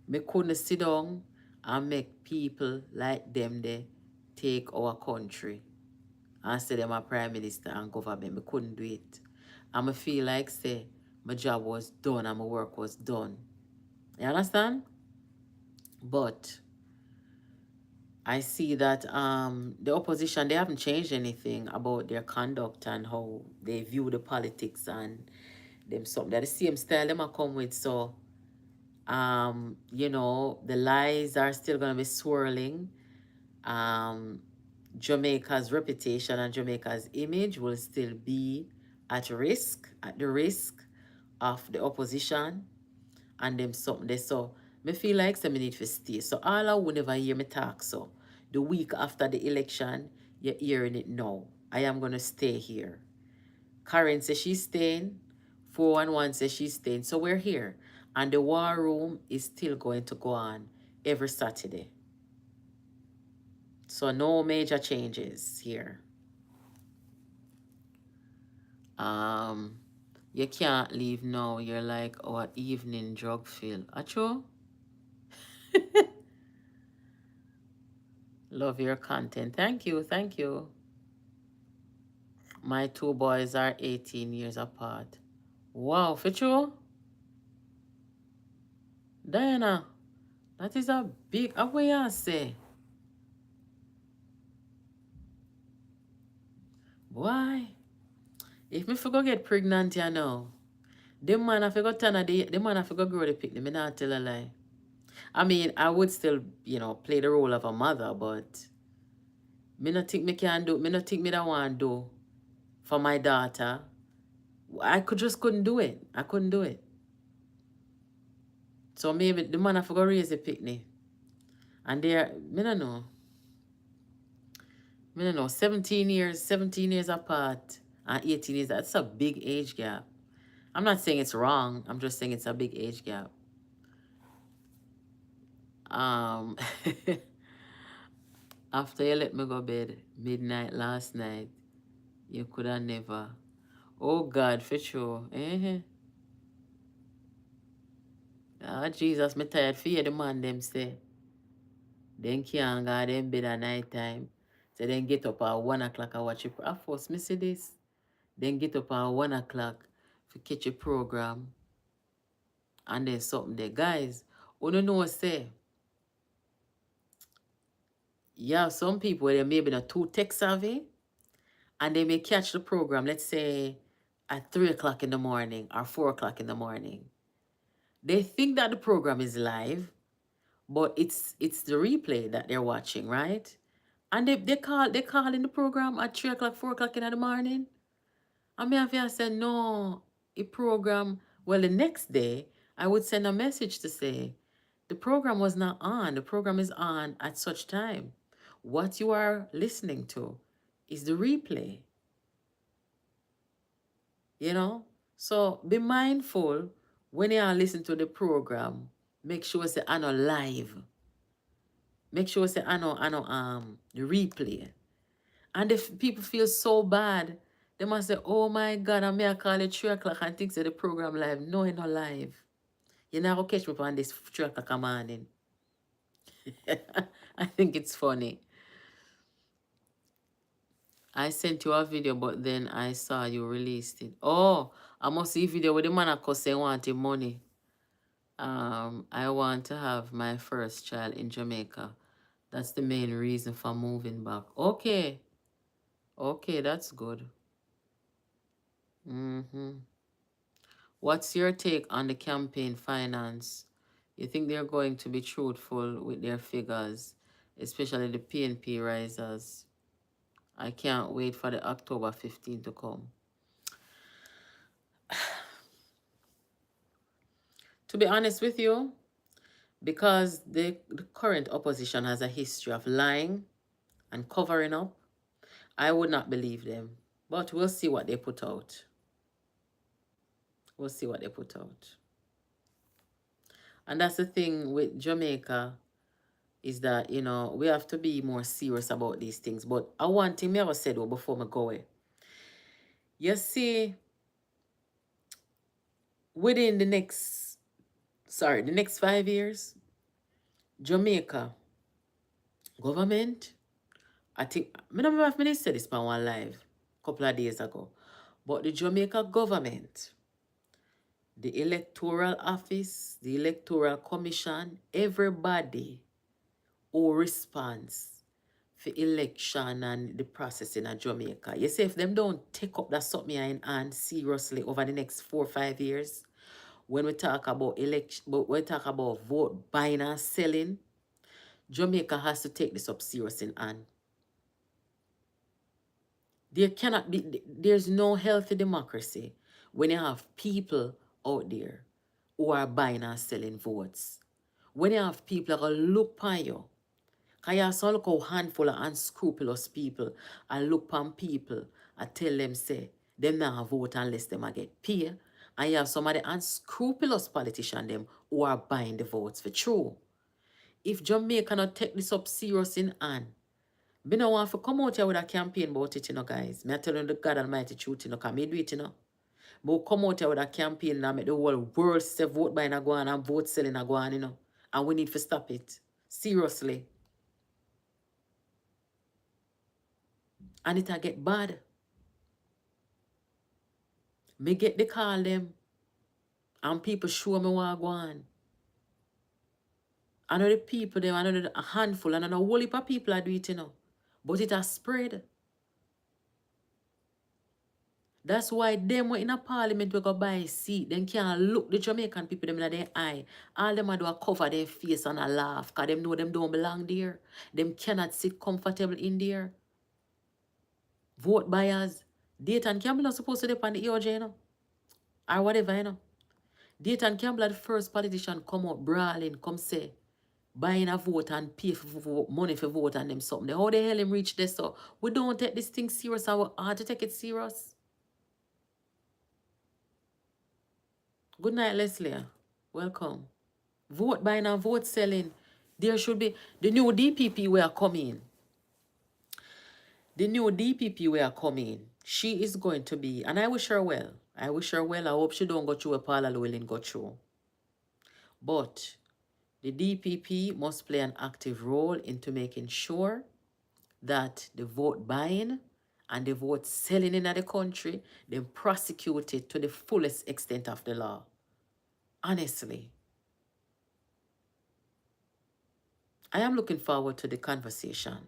me couldn't sit down and make people like them they take our country and say them a prime minister and government. Me couldn't do it. And me feel like say my job was done and my work was done. You understand? But I see that the opposition they haven't changed anything about their conduct and how they view the politics and them something. They're the same style them a come with. So the lies are still gonna be swirling. Um Jamaica's reputation and Jamaica's image will still be at the risk of the opposition and them something there. So me feel like some need to stay. So all I would never hear me talk. So the week after the election, you're hearing it now. I am gonna stay here. Karen says she's staying. 411 says she's staying. So we're here. And the war room is still going to go on every Saturday. So no major changes here. Um, you can't leave now. You're like our evening drug field. Acho? Love your content. Thank you. Thank you. My two boys are 18 years apart. Wow, for true? Diana, that is a big, way I say. Why? If me forgot get pregnant, you know, the man I forgot the man I forgot grow the picnic, me not tell a lie. I mean, I would still, play the role of a mother, but me not think me can do, me not think me that want do for my daughter. I couldn't do it. I couldn't do it. So maybe the man I forgot raise the picnic. And they're, me don't know. Me don't know, 17 years apart and 18 years, that's a big age gap. I'm not saying it's wrong. I'm just saying it's a big age gap. Um, After you let me go bed midnight last night, you could have never. Oh God, for sure. Ah, Jesus, me tired for you, the man them say. Then can't go them bed at night time. So then get up at 1 o'clock and watch it. I first me see this. Then get up at 1 o'clock to catch a program. And then something there. Guys, you don't know say, yeah, some people they maybe not too tech savvy and they may catch the program, let's say at 3 o'clock in the morning or 4 o'clock in the morning. They think that the program is live, but it's the replay that they're watching, right? And they call in the program at 3 o'clock, 4 o'clock in the morning. And me have to say, no, a program, well, the next day, I would send a message to say, the program was not on. The program is on at such time. What you are listening to is the replay, you know? So be mindful when you are listening to the program. Make sure it's on a live. Make sure it's on the replay. And if people feel so bad, they must say, oh my God, I may call it 3 o'clock and think that the program live. No, it's not live. You're not going to catch me on this 3 o'clock morning. I think it's funny. I sent you a video, but then I saw you released it. Oh, I must see video with the man because they wanted money. I want to have my first child in Jamaica. That's the main reason for moving back. Okay. Okay, that's good. What's your take on the campaign finance? You think they're going to be truthful with their figures, especially the PNP risers? I can't wait for the October 15 to come. To be honest with you, because the current opposition has a history of lying and covering up, I would not believe them. But we'll see what they put out. We'll see what they put out. And that's the thing with Jamaica, is that, we have to be more serious about these things. But I one thing me ever said before me go away. You see, within the next 5 years, Jamaica government, I think, I don't remember if I said this on one live a couple of days ago, but the Jamaica government, the electoral office, the electoral commission, everybody who responds for election and the process in Jamaica. You see, if them don't take up that something in hand seriously over the next 4 or 5 years, when we talk about election, but when we talk about vote buying and selling, Jamaica has to take this up serious in hand. There cannot be, there's no healthy democracy when you have people out there who are buying and selling votes. When you have people that are going to look upon you, because you have some look how handful of unscrupulous people and look upon people and tell them, say, them not vote unless them a get paid. And you have some of the unscrupulous politicians them who are buying the votes for true. If Jamaica not take this up serious in hand, me no want to come out here with a campaign about it, you know, guys. Me I tell you the God Almighty truth, you know, because me do it, you know. But come out here with a campaign and make the whole world say vote buying a go on and vote selling a go on, you know. And we need to stop it. Seriously. And it'll get bad. Me get the call them. And people show me what go on. I know the people them, I know a handful, and I know a whole heap of people are do it, you know. But it has spread. That's why them were in a parliament we go buy a seat. Them can't look the Jamaican people them in their eye. All them do a cover their face and a laugh. Because them know them don't belong there. Them cannot sit comfortable in there. Vote buyers. Dayton Campbell not supposed to depend on the EOJ, you know. Or whatever, you know. Dayton Campbell the first politician come out brawling, come say, buying a vote and pay for money for vote and them something. How the hell him reach this? So we don't take this thing serious. I hard to take it serious. Good night, Leslie. Welcome. Vote buying and vote selling. There should be the new DPP we are coming. The new DPP we are coming. She is going to be, and I wish her well. I wish her well. I hope she don't go through a Paula Llewellyn go through. But the DPP must play an active role into making sure that the vote buying and the vote selling in the country, then prosecuted to the fullest extent of the law. Honestly. I am looking forward to the conversation.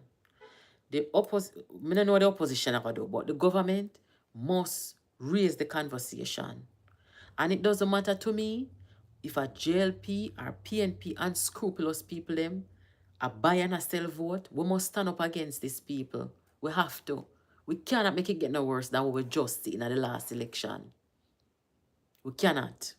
I don't know what the opposition are going to do, but the government must raise the conversation. And it doesn't matter to me if a JLP or PNP unscrupulous people them a buy and a sell vote. We must stand up against these people. We have to. We cannot make it get no worse than what we just seen in the last election. We cannot.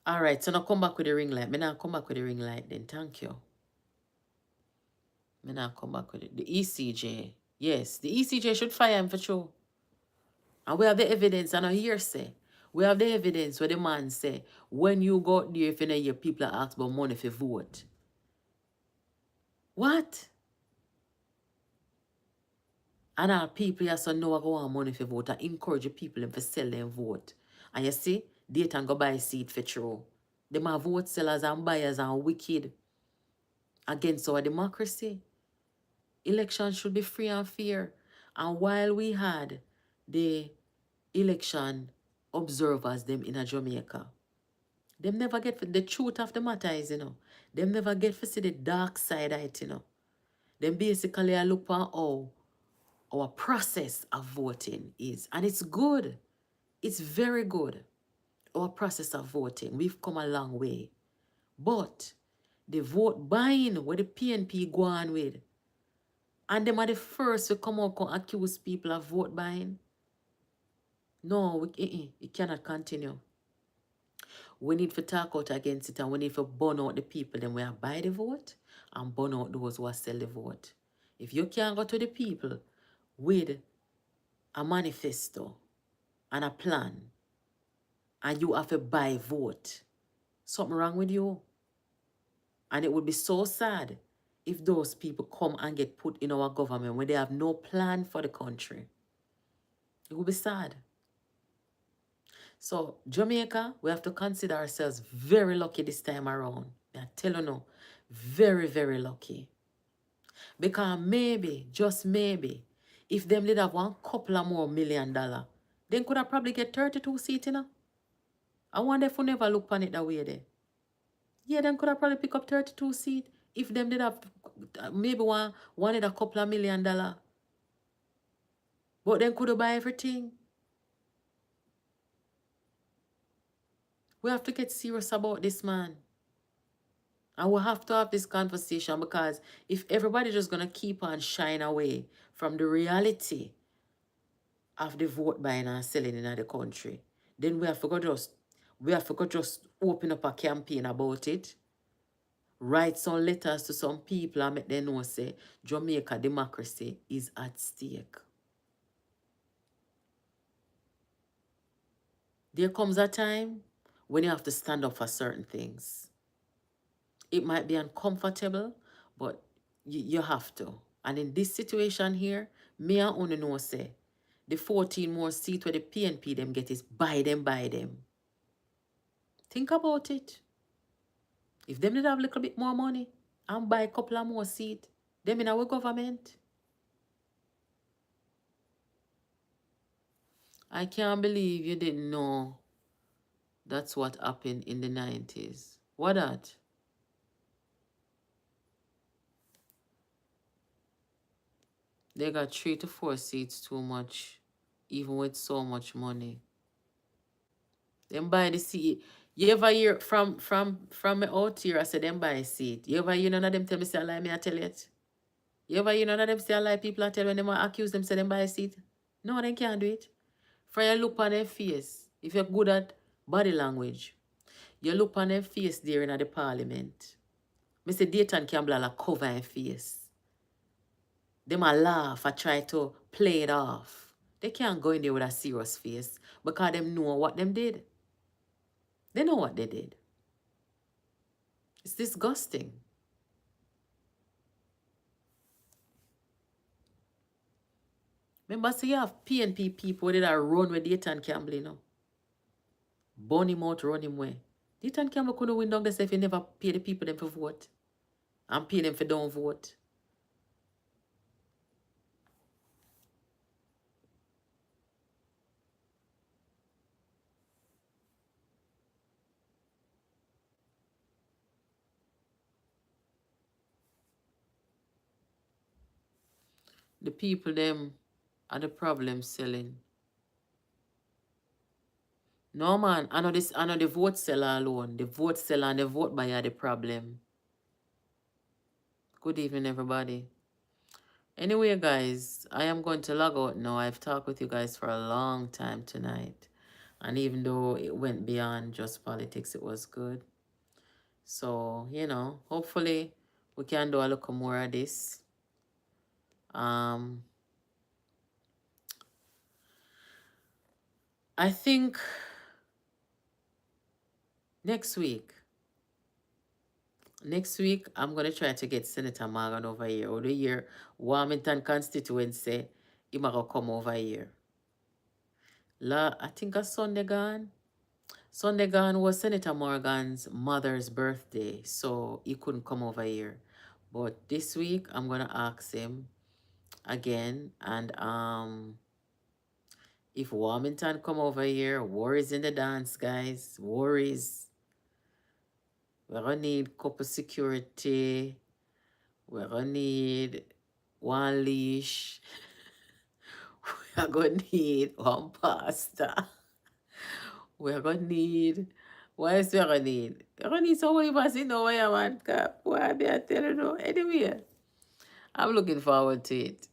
All right, so now come back with the ring light. Me now come back with the ring light then. Thank you. Me now come back with it. The ECJ. Yes, the ECJ should fire him for sure. And we have the evidence and a hearsay. We have the evidence where the man say, when you go there, if you know your people are asked about money for vote. What? And our people here so know I go on money for vote. I encourage the people to sell them vote. And you see, date and go buy a seat for true. Them are vote sellers and buyers and wicked against our democracy. Elections should be free and fair. And while we had the election observers them in a Jamaica, them never get for, the truth of the matter is, you know, them never get to see the dark side of it, you know. Them basically I look on how our process of voting is. And it's good. It's very good. Our process of voting. We've come a long way. But the vote buying where the PNP go on with, and them are the first to come out and accuse people of vote buying. No, it cannot continue. We need to talk out against it, and we need to burn out the people then we are buy the vote and burn out those who are sell the vote. If you can't go to the people with a manifesto and a plan and you have to buy vote, something wrong with you. And it would be so sad if those people come and get put in our government when they have no plan for the country. It will be sad. So Jamaica, we have to consider ourselves very lucky this time around. I tell you no, very, very lucky. Because maybe, just maybe, if them did have one couple of more $1 million, then could have probably get 32 seats, you know? I wonder if we never look on it that way there. Yeah, them could have probably pick up 32 seats if them did have maybe one wanted a couple of $1 million. But then could have buy everything. We have to get serious about this, man. And we have to have this conversation because if everybody just gonna keep on shying away from the reality of the vote buying and selling in the country, then we have to go just open up a campaign about it, write some letters to some people and make them know say Jamaica democracy is at stake. There comes a time when you have to stand up for certain things. It might be uncomfortable, but you have to. And in this situation here, me and only know say, the 14 more seats where the PNP them get is buy them, buy them. Think about it. If them did have a little bit more money and buy a couple of more seats, them in our government. I can't believe you didn't know that's what happened in the 90s. What that? They got 3 to 4 seats too much, even with so much money. Them buy the seat. You ever hear from me out here, I said them buy a seat. You ever hear none of them tell me say I lie, me I tell you it? You ever hear none of them say I lie, people I tell when them accuse them say them buy a seat? No, they can't do it. For you look on their face, if you're good at body language, you look on their face there in the parliament. Mr. Dayton Campbell a cover their face. Them a laugh, I try to play it off. They can't go in there with a serious face because them know what them did. They know what they did. It's disgusting. Remember, so you have PNP people that are run with Dayton Campbell, you know. Burn him out, run him away. Dayton Campbell couldn't win down if he never pay the people them for vote. And pay them for don't vote. The people them are the problem selling. No man, I know the vote seller alone. The vote seller and the vote buyer are the problem. Good evening, everybody. Anyway, guys, I am going to log out now. I've talked with you guys for a long time tonight. And even though it went beyond just politics, it was good. So, you know, hopefully we can do a little more of this. I think next week, I'm going to try to get Senator Morgan over here. Or the year, Warmington constituency, he might come over here. I think a Sunday gone. Sunday gone was Senator Morgan's mother's birthday, so he couldn't come over here. But this week, I'm going to ask him again. And if Warmington come over here, worries in the dance, guys. Worries. We're going to need couple security. We're going to need one leash. We're going to need one pasta. We're going to need... What else we're going to need? We're going to need somebody who you know where I want cap. Why I tell you no? Anyway, I'm looking forward to it.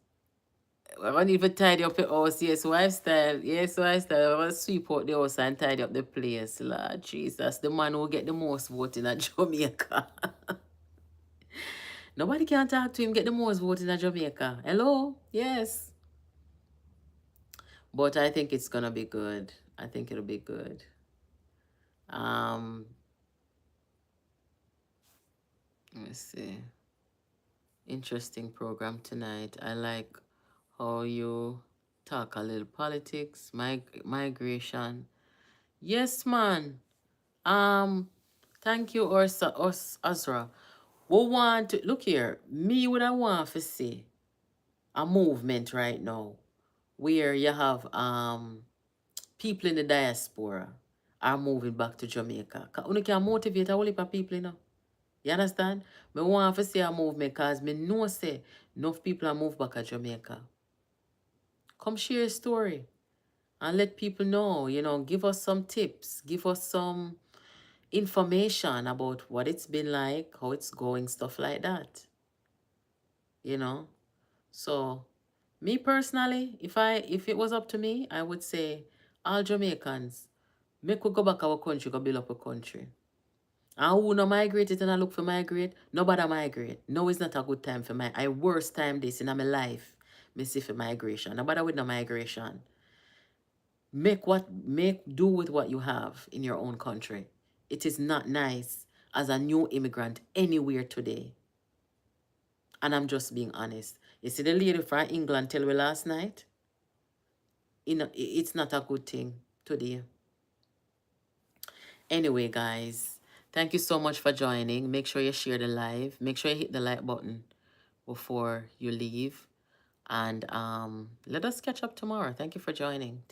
We're going to need to tidy up the house. Yes, wife style. Yes, wife style. We're going to sweep out the house and tidy up the place. Lord Jesus, the man who get the most vote in Jamaica. Nobody can talk to him, get the most vote in Jamaica. Hello? Yes. But I think it's going to be good. I think it'll be good. Let me see. Interesting program tonight. I like how you talk a little politics, migration. Yes, man. Um, thank you, Azra. We want to look here. Me would I want to see a movement right now where you have people in the diaspora are moving back to Jamaica. You can motivate a whole heap of people, you know. You understand? Me want to see a movement because me know say enough people are move back to Jamaica. Come share a story and let people know, you know, give us some tips, give us some information about what it's been like, how it's going, stuff like that. You know? So me personally, if it was up to me, I would say all Jamaicans, make we go back our country, go build up a country. And who no migrate it and I look for migrate, nobody migrate. No, it's not a good time for my I worst time this in my life. Me see for migration. Nobody with no migration. Make do with what you have in your own country. It is not nice as a new immigrant anywhere today. And I'm just being honest. You see the lady from England tell me last night, it's not a good thing today. Anyway, guys, thank you so much for joining. Make sure you share the live. Make sure you hit the like button before you leave. And let us catch up tomorrow. Thank you for joining.